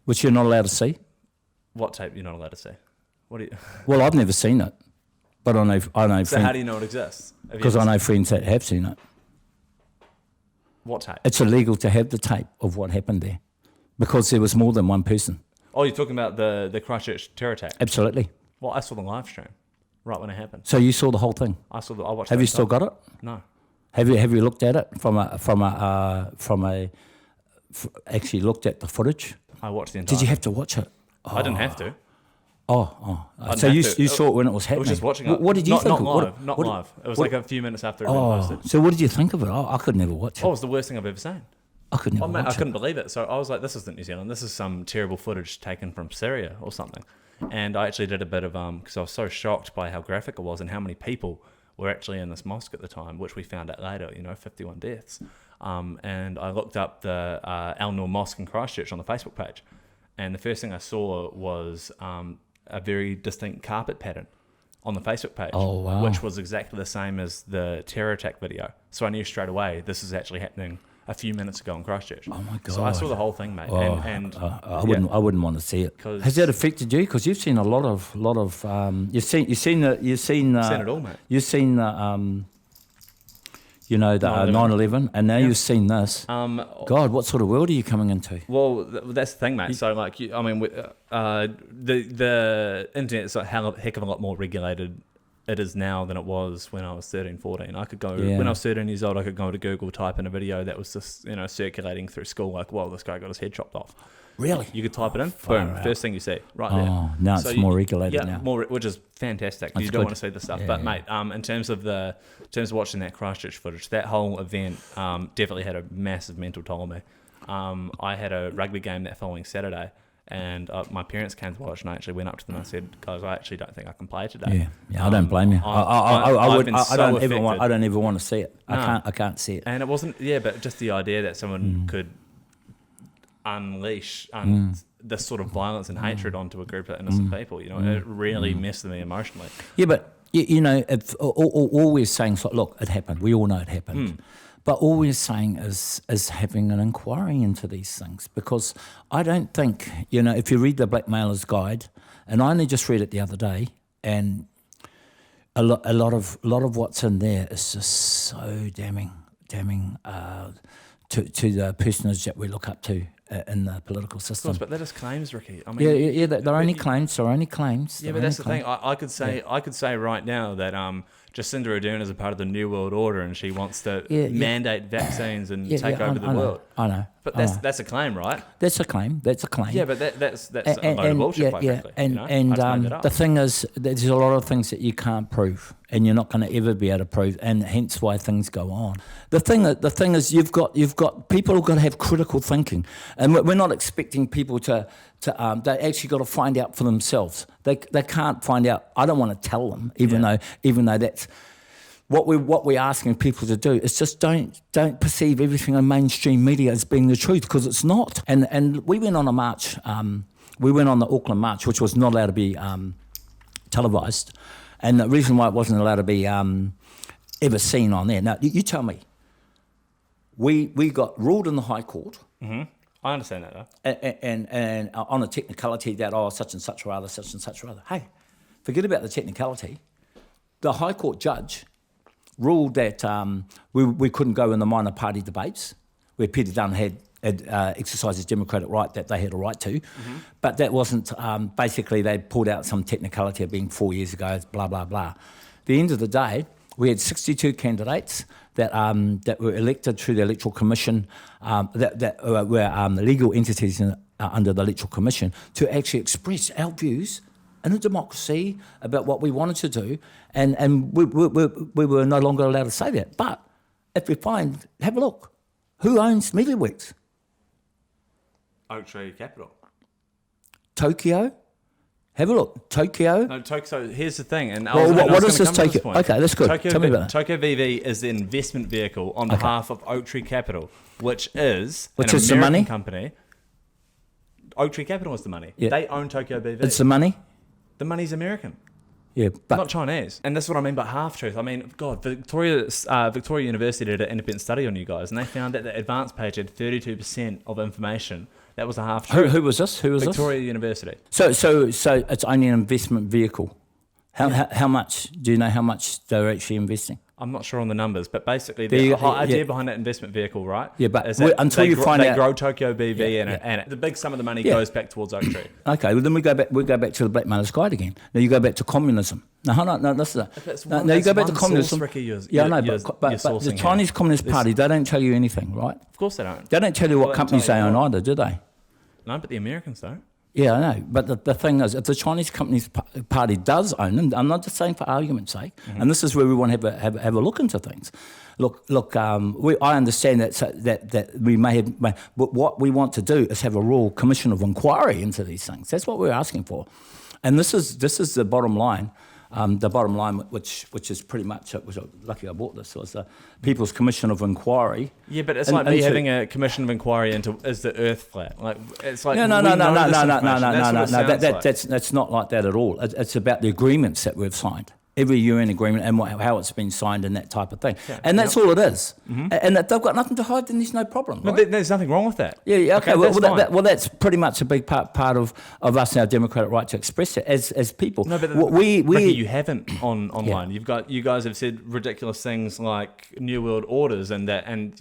Which you're not allowed to see. What tape you're not allowed to see? What do you? Well, I've never seen it, but I know. So friends, how do you know it exists? Because I know friends that have seen it. What tape? It's illegal to have the tape of what happened there, because there was more than one person. Oh, you're talking about the Christchurch terror attack? Absolutely. Well, I saw the live stream right when it happened. So you saw the whole thing? I watched. Have you still got it? No. Have you looked at it actually looked at the footage? I watched the entire. Did you have to watch it? Oh. I didn't have to. So you saw it when it was happening? I was just watching it. What did you think? Not live. It was like a few minutes after it was posted. So what did you think of it? I could never watch it. Oh, it was the worst thing I've ever seen. I could never watch it. I couldn't believe it. So I was like, this isn't New Zealand. This is some terrible footage taken from Syria or something. And I actually did a bit of, because I was so shocked by how graphic it was and how many people were actually in this mosque at the time, which we found out later, 51 deaths. And I looked up the Al Noor Mosque in Christchurch on the Facebook page. And the first thing I saw was a very distinct carpet pattern on the Facebook page, which was exactly the same as the terror attack video. So I knew straight away this is actually happening a few minutes ago in Christchurch. Oh my God! So I saw the whole thing, mate. I wouldn't want to see it. Has that affected you? Because you've seen a lot of you've seen it all, mate. You've seen the 9/11, and now you've seen this. God, what sort of world are you coming into? Well, that's the thing, mate. So, the internet's a heck of a lot more regulated. It is now than it was when I was 13, 14. I could go when I was 13 years old. I could go to Google, type in a video that was just circulating through school. Like, whoa, this guy got his head chopped off. Really? You could type it in. Boom. First thing you see, right there. Oh, now it's more regulated now. Which is fantastic. You don't want to see this stuff. But mate, in terms of watching that Christchurch footage, that whole event definitely had a massive mental toll on me. I had a rugby game that following Saturday, and my parents came to watch, and I actually went up to them and I said, guys, I actually don't think I can play today. Yeah, I don't blame you. I don't ever want to see it. No. I can't see it. And it wasn't, but just the idea that someone could unleash this sort of violence and hatred onto a group of innocent people, it really messed with me emotionally. Yeah, but if all we're saying is, look, it happened. We all know it happened. But all we're saying is having an inquiry into these things, because I don't think, if you read the Blackmailer's Guide, and I only just read it the other day, and a lot of what's in there is just so damning to the personage that we look up to in the political system. Of course, but that is claims, Ricky. I mean, they're only claims. They're only claims. Yeah, but that's the thing. I could say right now that Jacinda Ardern is a part of the New World Order, and she wants to mandate vaccines and take over the world. I know. But that's a claim, right? That's a claim. Yeah, but that's a load of bullshit, quite frankly. And the thing is, there's a lot of things that you can't prove, and you're not going to ever be able to prove, and hence why things go on. The thing is, you've got people who've got to have critical thinking, and we're not expecting people to they actually got to find out for themselves. They can't find out. I don't want to tell them, even though that's what we're asking people to do is just don't perceive everything on mainstream media as being the truth, because it's not. And we went on a march. We went on the Auckland March, which was not allowed to be televised, and the reason why it wasn't allowed to be ever seen on there. Now you tell me, We got ruled in the High Court. I understand that, though. And on a technicality that, such and such or other, such and such or other. Hey, forget about the technicality. The High Court judge ruled that we couldn't go in the minor party debates where Peter Dunn had exercised his democratic right that they had a right to. But that wasn't, basically they pulled out some technicality of being 4 years ago, blah, blah, blah. At the end of the day, we had 62 candidates that were elected through the Electoral Commission, that were legal entities under the Electoral Commission to actually express our views in a democracy about what we wanted to do, and we were no longer allowed to say that. But if we have a look, who owns MediaWorks? Oaktree Capital. Tokyo? Have a look. Tokyo? No, so here's the thing. And what is this Tokyo? Okay, that's good. Tokyo, tell me about that. Tokyo BV is the investment vehicle on behalf of Oaktree Capital, which is an the American money? company. Oaktree Capital is the money. Yeah. They own Tokyo BV. It's the money? The money's American. Yeah, but Not Chinese. And that's what I mean by half-truth. I mean, God, Victoria University did an independent study on you guys, and they found that the advanced page had 32% of information. That was a half-truth. who was this? Victoria University. So it's only an investment vehicle. How much? Do you know how much they're actually investing? I'm not sure on the numbers, but basically the whole idea behind that investment vehicle, right? Yeah, but is that until you find they out, grow Tokyo BV and the big sum of the money goes back towards Oaktree. Okay, well then we go back to the blackmailer's guide again. Now you go back to communism. No, listen. No, you go back to communism. But the Chinese Communist Party, they don't tell you anything, right? Of course they don't. They don't tell you what companies they own either, do they? No, but the Americans don't. Yeah, I know. But the thing is, if the Chinese Communist Party does own them, I'm not just saying for argument's sake, and this is where we want to have a look into things. Look. I understand that we may have, but what we want to do is have a royal commission of inquiry into these things. That's what we're asking for, and this is the bottom line. The bottom line, which is pretty much, which I'm lucky I bought this, was the People's Commission of Inquiry. Yeah, but it's like me having a commission of inquiry into is the Earth flat? Like it's like no. That's That's not like that at all. It's about the agreements that we've signed. Every UN agreement and how it's been signed and that type of thing. Yeah, and that's all it is. And if they've got nothing to hide, then there's no problem. Right? But there's nothing wrong with that. Yeah, okay. That's pretty much a big part of us and our democratic right to express it as people. No, but Ricky, you haven't online. Yeah. You guys have said ridiculous things like New World Orders and that, and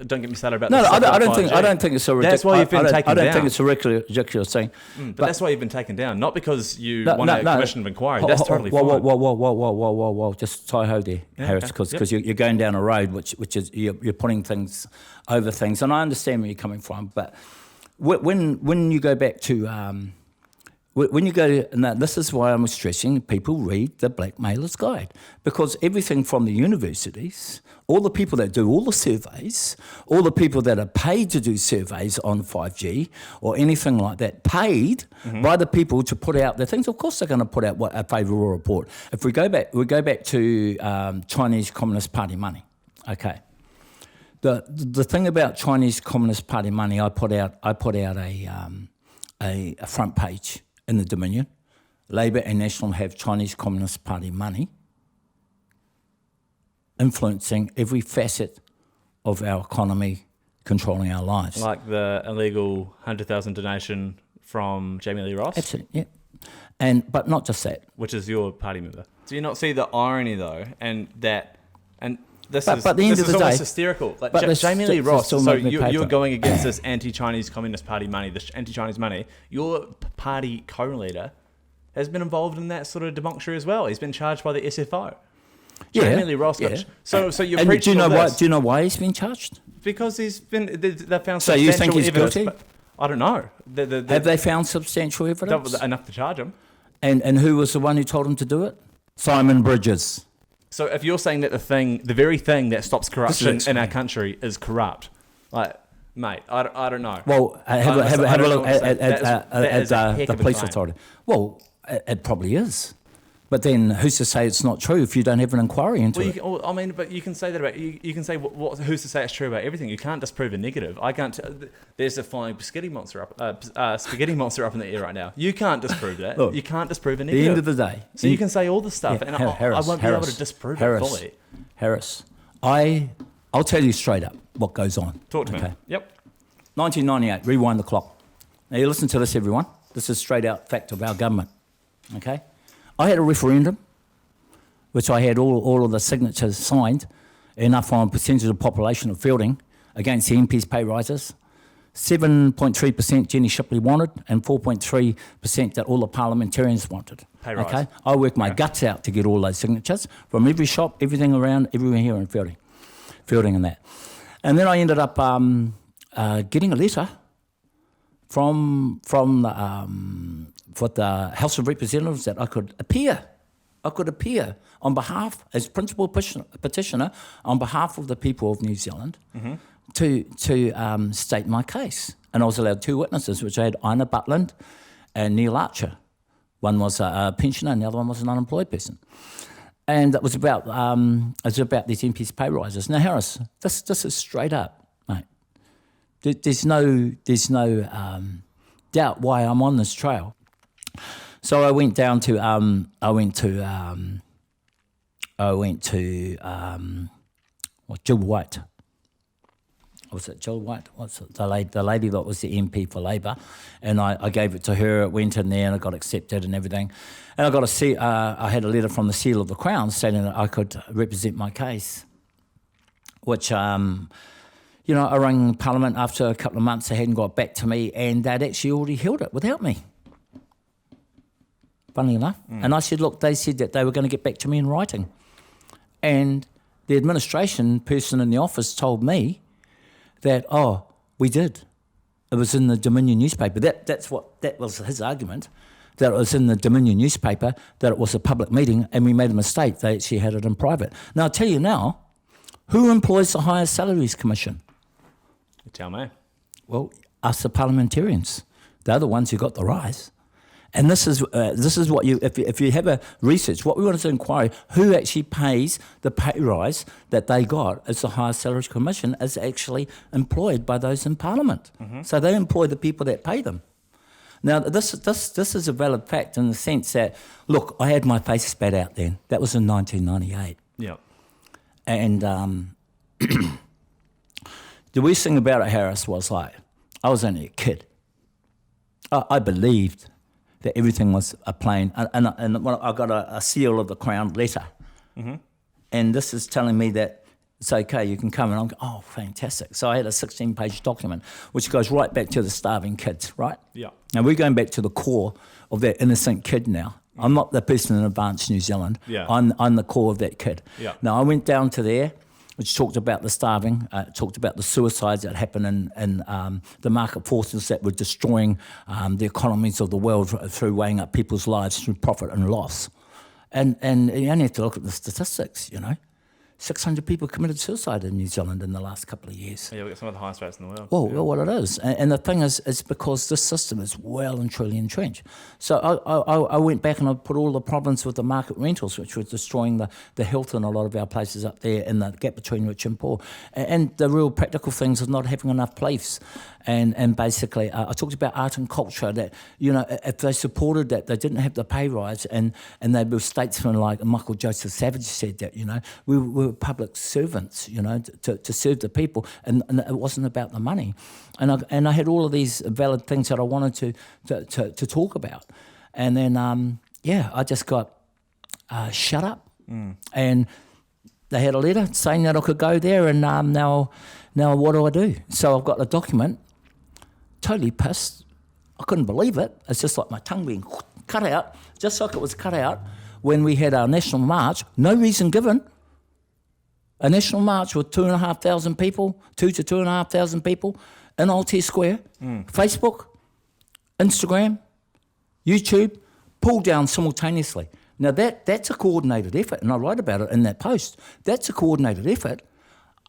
don't get me started about. No, I don't think it's a ridiculous. That's why you've been taken down. I don't think it's a ridiculous thing. But that's why you've been taken down, not because you want a commission of inquiry. That's totally fine. Whoa, just tie-ho there, Harris, because you're going down a road which is you're putting things over things, and I understand where you're coming from, but when you go back to when you go, and this is why I'm stressing people read the Blackmailer's Guide, because everything from the universities, all the people that do all the surveys, all the people that are paid to do surveys on 5G or anything like that, paid by the people to put out their things. Of course, they're going to put out a favourable report. If we go back to Chinese Communist Party money. Okay, the thing about Chinese Communist Party money, I put out a front page in the Dominion. Labour and National have Chinese Communist Party money influencing every facet of our economy, controlling our lives. Like the illegal 100,000 donation from Jamie Lee Ross? Absolutely, yeah. But not just that. Which is your party member. Do you not see the irony, though, this is almost hysterical. Like Jamie Lee Ross, so you're going against this anti-Chinese Communist Party money, this anti-Chinese money. Your party co-leader has been involved in that sort of debauchery as well. He's been charged by the SFO. Jamie Lee Ross. Yeah. So you're preaching do you know why he's been charged? Because they found substantial evidence. So you think he's guilty? I don't know. Have they found substantial evidence? Enough to charge him. And who was the one who told him to do it? Simon Bridges. So if you're saying that the very thing that stops corruption in our country is corrupt, like, mate, I don't know. Well, have a look at the police authority. Well, it probably is. But then who's to say it's not true if you don't have an inquiry into it? But you can say that about you can say who's to say it's true about everything. You can't disprove a negative. I can't. There's a flying spaghetti monster up in the air right now. You can't disprove that. Look, you can't disprove a negative. At the end of the day, so you can say all the stuff, and I won't be able to disprove it fully. Harris, I'll tell you straight up. what goes on. Talk to me. Yep. 1998, rewind the clock. Now you listen to this, everyone. This is straight out fact of our government. Okay? I had a referendum, which I had all of the signatures signed, enough on percentage of the population of Feilding against the MP's pay rises. 7.3% Jenny Shipley wanted, and 4.3% that all the parliamentarians wanted. Pay rise. Okay? I worked my guts out to get all those signatures from every shop, everything around, everywhere here in Feilding and that. And then I ended up getting a letter from the House of Representatives that I could appear on behalf, as principal petitioner, on behalf of the people of New Zealand, to state my case. And I was allowed 2 witnesses, which I had Ina Butland and Neil Archer. One was a pensioner and the other one was an unemployed person. And it was about these MPs' pay rises. Now, Harris, this is straight up, mate. There's no doubt why I'm on this trail. So I went down to Jill White. Was it Jill White? What's it? The lady that was the MP for Labour, and I gave it to her. It went in there and it got accepted and everything. And I got I had a letter from the Seal of the Crown stating that I could represent my case, which I rang Parliament after a couple of months. They hadn't got back to me, and they'd actually already held it without me. Funnily enough. And I said, look, they said that they were going to get back to me in writing. And the administration person in the office told me that, we did. It was in the Dominion newspaper. That was his argument, that it was in the Dominion newspaper, that it was a public meeting, and we made a mistake. They actually had it in private. Now, I'll tell you now, who employs the Higher Salaries Commission? You tell me. Well, us the parliamentarians. They're the ones who got the rise. And this is what if you have a research, what we want to inquire, who actually pays the pay rise that they got as the Higher Salaries Commission is actually employed by those in Parliament. So they employ the people that pay them. Now, this is a valid fact in the sense that, look, I had my face spat out then. That was in 1998. Yeah. And the worst thing about it, Harris, was I was only a kid. I believed that everything was a plane, and I got a Seal of the Crown letter, and this is telling me that it's okay, you can come, and I'm going, oh, fantastic. So I had a 16-page document, which goes right back to the starving kids, right? Yeah. Now we're going back to the core of that innocent kid now. I'm not the person in Advanced New Zealand. Yeah. I'm the core of that kid. Yeah. Now I went down to there, which talked about the starving, talked about the suicides that happened in the market forces that were destroying the economies of the world through weighing up people's lives through profit and loss. And you only have to look at the statistics, 600 people committed suicide in New Zealand in the last couple of years. Yeah, we've got some of the highest rates in the world. Well, what it is. And the thing is, it's because this system is well and truly entrenched. So I went back and I put all the problems with the market rentals, which was destroying the health in a lot of our places up there in the gap between rich and poor. And the real practical things of not having enough police. And basically, I talked about art and culture, that, if they supported that, they didn't have the pay rise, and they were statesmen like Michael Joseph Savage said that, we were public servants, to serve the people, and it wasn't about the money. And I had all of these valid things that I wanted to talk about. And then, I just got shut up. And they had a letter saying that I could go there, and now what do? So I've got a document, totally pissed. I couldn't believe it. It's just like my tongue being cut out, just like it was cut out when we had our national march, no reason given. A national march with 2,500 people, 2,000 to 2,500 people in Altair Square, Facebook, Instagram, YouTube, pulled down simultaneously. Now that's a coordinated effort, and I write about it in that post. That's a coordinated effort.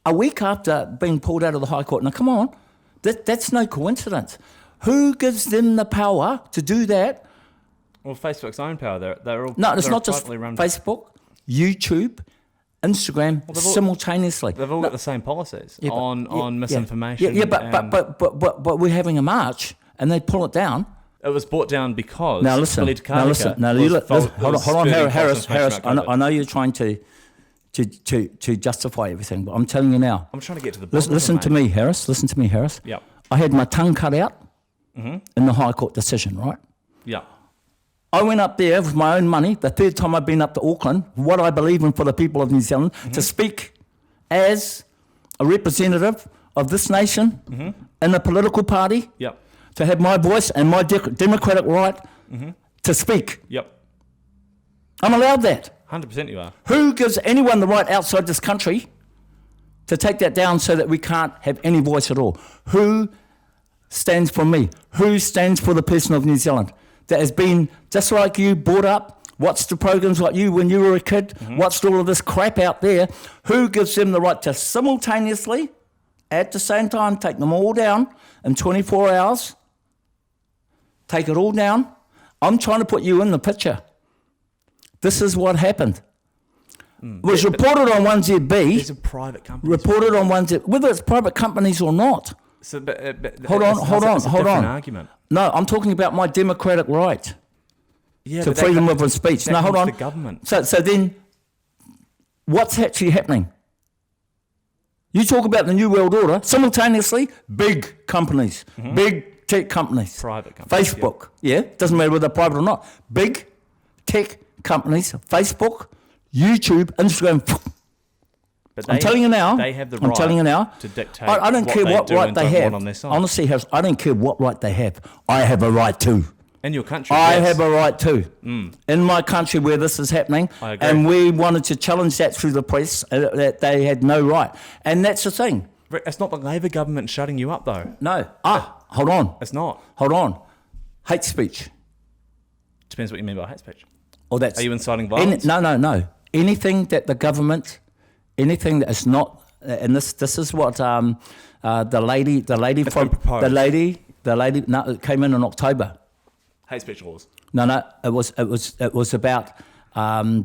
A week after being pulled out of the High Court. Now come on, that's no coincidence. Who gives them the power to do that? Well, Facebook's own power. They're all no, it's not just Facebook, YouTube, Instagram, simultaneously. They've all got the same policies on misinformation. But we're having a march and they pull it down. It was brought down because hold on, Harris. I know you're trying to to justify everything. But I'm telling you now. I'm trying to get to the bottom. Listen to me, Harris. Listen to me, Harris. Yep. I had my tongue cut out in the High Court decision, right? Yeah. I went up there with my own money, the third time I've been up to Auckland, what I believe in for the people of New Zealand, to speak as a representative of this nation in a political party, Yep. to have my voice and my democratic right to speak. Yep. I'm allowed that. 100% you are. Who gives anyone the right outside this country to take that down so that we can't have any voice at all? Who stands for me? Who stands for the person of New Zealand that has been, just like you, brought up, watched the programs like you when you were a kid, watched all of this crap out there? Who gives them the right to simultaneously, at the same time, take them all down in 24 hours? Take it all down. I'm trying to put you in the picture. This is what happened. It was reported on 1ZB. These are private companies. Reported on 1ZB, whether it's private companies or not. So, but Hold it's a on. argument. No, I'm talking about my democratic right Yeah, to but that freedom comes- of speech. that Now, hold comes on. to government. So then, what's actually happening? You talk about the New World Order, simultaneously, big companies, big tech companies. Private companies, Facebook, yeah, doesn't matter whether they're private or not. Big tech companies, Facebook, YouTube, Instagram. But I'm telling you now. They have the I'm right telling you now. to dictate. I don't care what do right and they don't have. want on their side. Honestly, Harris, I don't care what right they have. I have a right too. In your country, I yes. have a right too. In my country where this is happening, I agree. and we wanted to challenge that through the press, that they had no right. And that's the thing. It's not the Labor government shutting you up, though. No. Hold on. It's not. Hold on. Hate speech. Depends what you mean by hate speech. Or that's Are you inciting violence? No. Anything that the government, anything that is not, and this is what the lady from been proposed. the lady. No, it came in October. Hate speech laws. No, it was about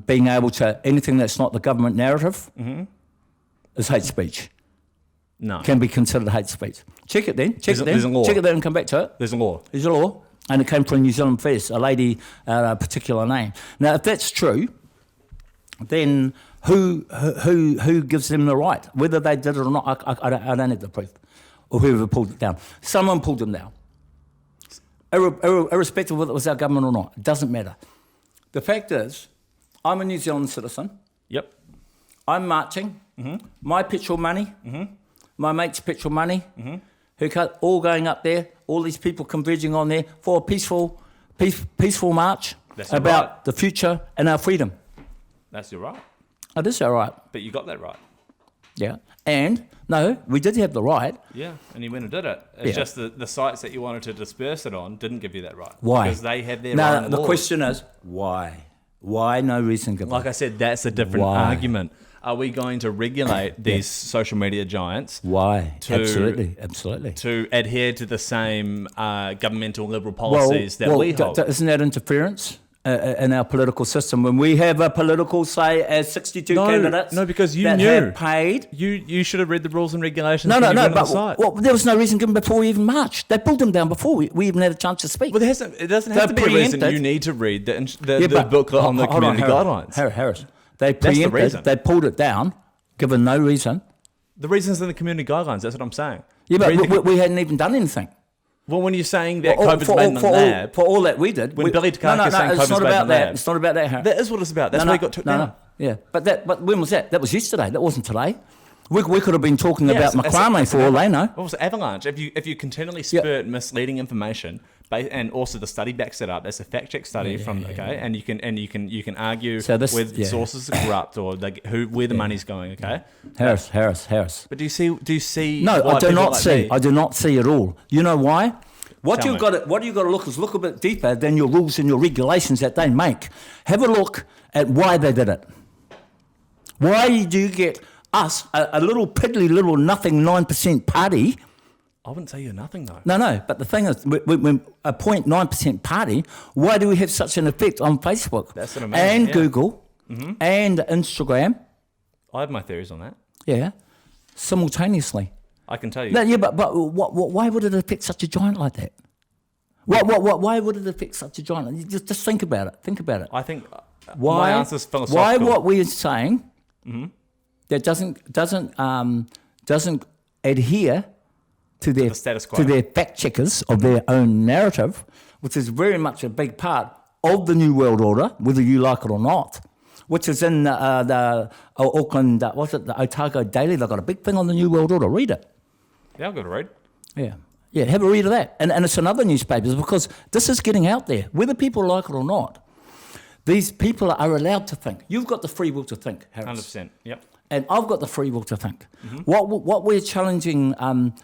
being able to, anything that's not the government narrative is hate speech. No. Can be considered hate speech. Check it then. There's a law. Check it then and come back to it. There's a law. There's a law, and it came from New Zealand First, a lady, a particular name. Now, if that's true, then who gives them the right? Whether they did it or not, I don't have the proof, or whoever pulled it down. Someone pulled them down. Irrespective of whether it was our government or not, it doesn't matter. The fact is, I'm a New Zealand citizen. Yep. I'm marching. My petrol money, my mate's petrol money, who cut all going up there. All these people converging on there for a peaceful march That's your about right. the future and our freedom. That's your right. It is our right. But you got that right. Yeah. And no, we did have the right. Yeah, and you went and did it. It's Yeah. just the sites that you wanted to disperse it on didn't give you that right. Why? Because they had their Now own the laws. question is why? Why no reason given? Like I said, that's a different Why? argument. Are we going to regulate these social media giants Why? to- Absolutely. to adhere to the same governmental liberal policies that we hold? Isn't that interference in our political system when we have a political say as 62 candidates? No, because you that knew. have paid. You should have read the rules and regulations. No, when you went on but the site. there was no reason given before we even marched. They pulled them down before we even had a chance to speak. Well, it doesn't have to be a reason. You need to read the but- booklet on the hold community Harris, guidelines. Harris, they That's the preempted, reason. they pulled it down, given no reason. The reason's in the community guidelines. That's what I'm saying. Yeah, but Read the- we hadn't even done anything. well, when you're saying that For all- COVID's made in the lab, for all that we did. When Billy Takaka is saying it's COVID's not made about in the that. lab. It's not about that, Harris. that is what it's about. That's why he got took down. Yeah, but when was that? That was yesterday. That wasn't today. We could have been talking about it's- Macrame it's for all they know. What was it? Avalanche? If you continually spurt misleading information, and also the study backs it up. That's a fact check study and you can argue with sources are corrupt or where the money's going. Okay, Harris. But do you see? No, why I do people not like see. me- I do not see at all. You know why? What Tell you've me. got to look a bit deeper than your rules and your regulations that they make. Have a look at why they did it. Why do you get us, a little piddly little nothing 9% party? I wouldn't say you're nothing though. No, but the thing is, when a 0.9% party, why do we have such an effect on Facebook? That's what I mean, And yeah. Google and Instagram, I have my theories on that. yeah, simultaneously. I can tell you. No, yeah, but why would it affect such a giant like that? Why would it affect such a giant? Just think about it. Think about it. I think Why? my answer's philosophical. Why what we are saying that doesn't adhere to their the status quo. to their fact checkers of their own narrative, which is very much a big part of the New World Order, whether you like it or not. Which is in the Auckland, the Otago Daily. They've got a big thing on the New World Order. Read it. Yeah, I've got to read. Yeah, have a read of that. And it's in other newspapers because this is getting out there, whether people like it or not. These people are allowed to think. You've got the free will to think, Harris. 100%. Yep. And I've got the free will to think. What we're challenging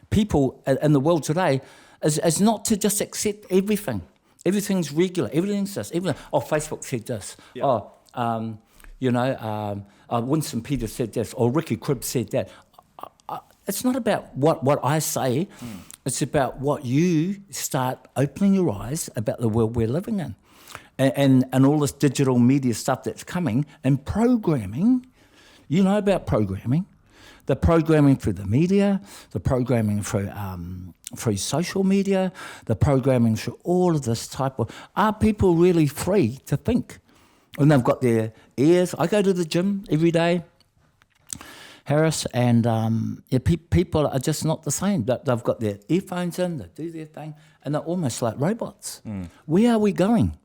people in the world today is not to just accept everything. Everything's regular. Everything's this. Facebook said this. Yep. Winston Peters said this. Or Ricky Cribb said that. It's not about what I say. It's about what you start opening your eyes about the world we're living in. And all this digital media stuff that's coming and programming. You know about programming. The programming through the media, the programming through social media, the programming through all of this type of... Are people really free to think? And they've got their ears. I go to the gym every day, Harris, and people are just not the same. They've got their earphones in, they do their thing, and they're almost like robots. Where are we going?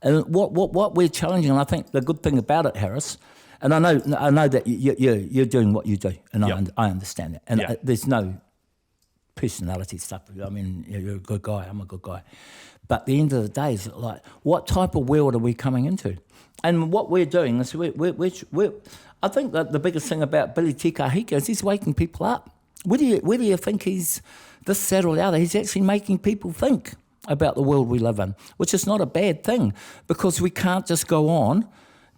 And what we're challenging, and I think the good thing about it, Harris, and I know that you're doing what you do, and I understand that. And there's no personality stuff. I mean, you're a good guy, I'm a good guy. But at the end of the day, it's like, what type of world are we coming into? And what we're doing is I think that the biggest thing about Billy Te Kahika is he's waking people up. Whether you think he's this, that, or the other, he's actually making people think about the world we live in, which is not a bad thing, because we can't just go on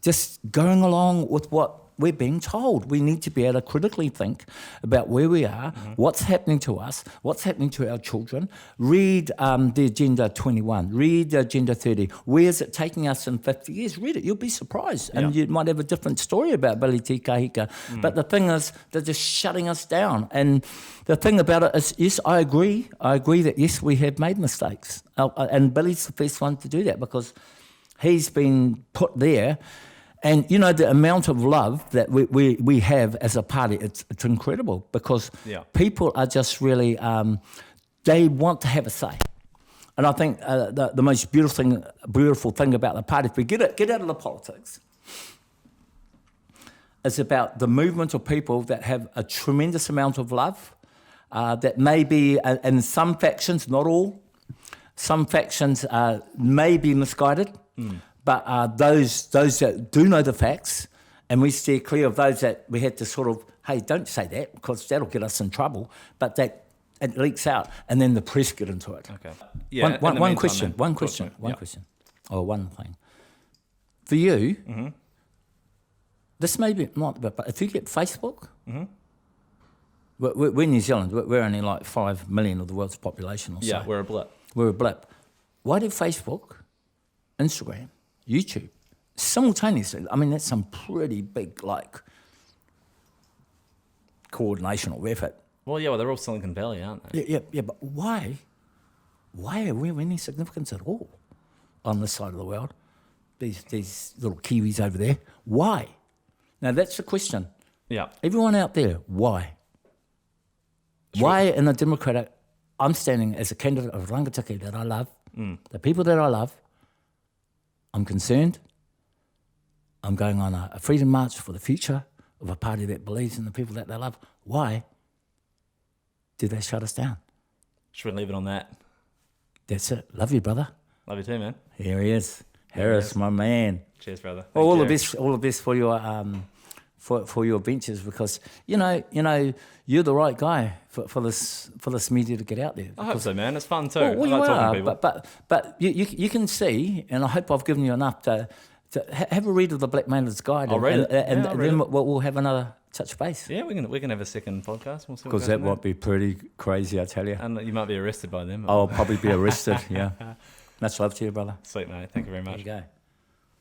just going along with what we're being told. We need to be able to critically think about where we are, what's happening to us, what's happening to our children. Read the Agenda 21, read the Agenda 30. Where's it taking us in 50 years? Read it, you'll be surprised. And you might have a different story about Billy Te Kahika. But the thing is, they're just shutting us down. And the thing about it is, yes, I agree that, yes, we have made mistakes. And Billy's the first one to do that because he's been put there. And, you know, the amount of love that we have as a party, it's incredible because people are just really, they want to have a say. And I think the most beautiful thing about the party, if we get out of the politics, is about the movement of people that have a tremendous amount of love, that may be, in some factions, not all, some factions may be misguided, but those that do know the facts, and we steer clear of those that we had to sort of, hey, don't say that because that'll get us in trouble, but that it leaks out, and then the press get into it. Okay. Yeah. One question. Or one thing. For you, this may be not, but if you get Facebook, we're New Zealand, we're only like 5 million of the world's population or so. Yeah, we're a blip. We're a blip. Why did Facebook, Instagram, YouTube, simultaneously, I mean, that's some pretty big, like, coordination or effort. Well, yeah, they're all Silicon Valley, aren't they? Yeah, but why are we of any significance at all on this side of the world? These little Kiwis over there, why? Now, that's the question. Yeah. Everyone out there, why? Sure. Why in the Democratic, I'm standing as a candidate of Rangatiki that I love, the people that I love, I'm concerned. I'm going on a freedom march for the future of a party that believes in the people that they love. Why did they shut us down? Should we leave it on that? That's it. Love you, brother. Love you too, man. Here he is. Harris, my man. Cheers, brother. Well, all the best for your for your ventures, because you know you're the right guy for this media to get out there. I hope so, man. It's fun too. Well, I like you talking are, to people. but you can see, and I hope I've given you enough to have a read of the Blackmailer's Guide. I'll read it. And I'll read then it. we'll have another touch base. Yeah, we can have a second podcast. We'll see. Because that might be pretty crazy, I tell you. And you might be arrested by them. I'll probably be arrested. Yeah. Much love to you, brother. Sweet, mate. Thank you very much. There you go.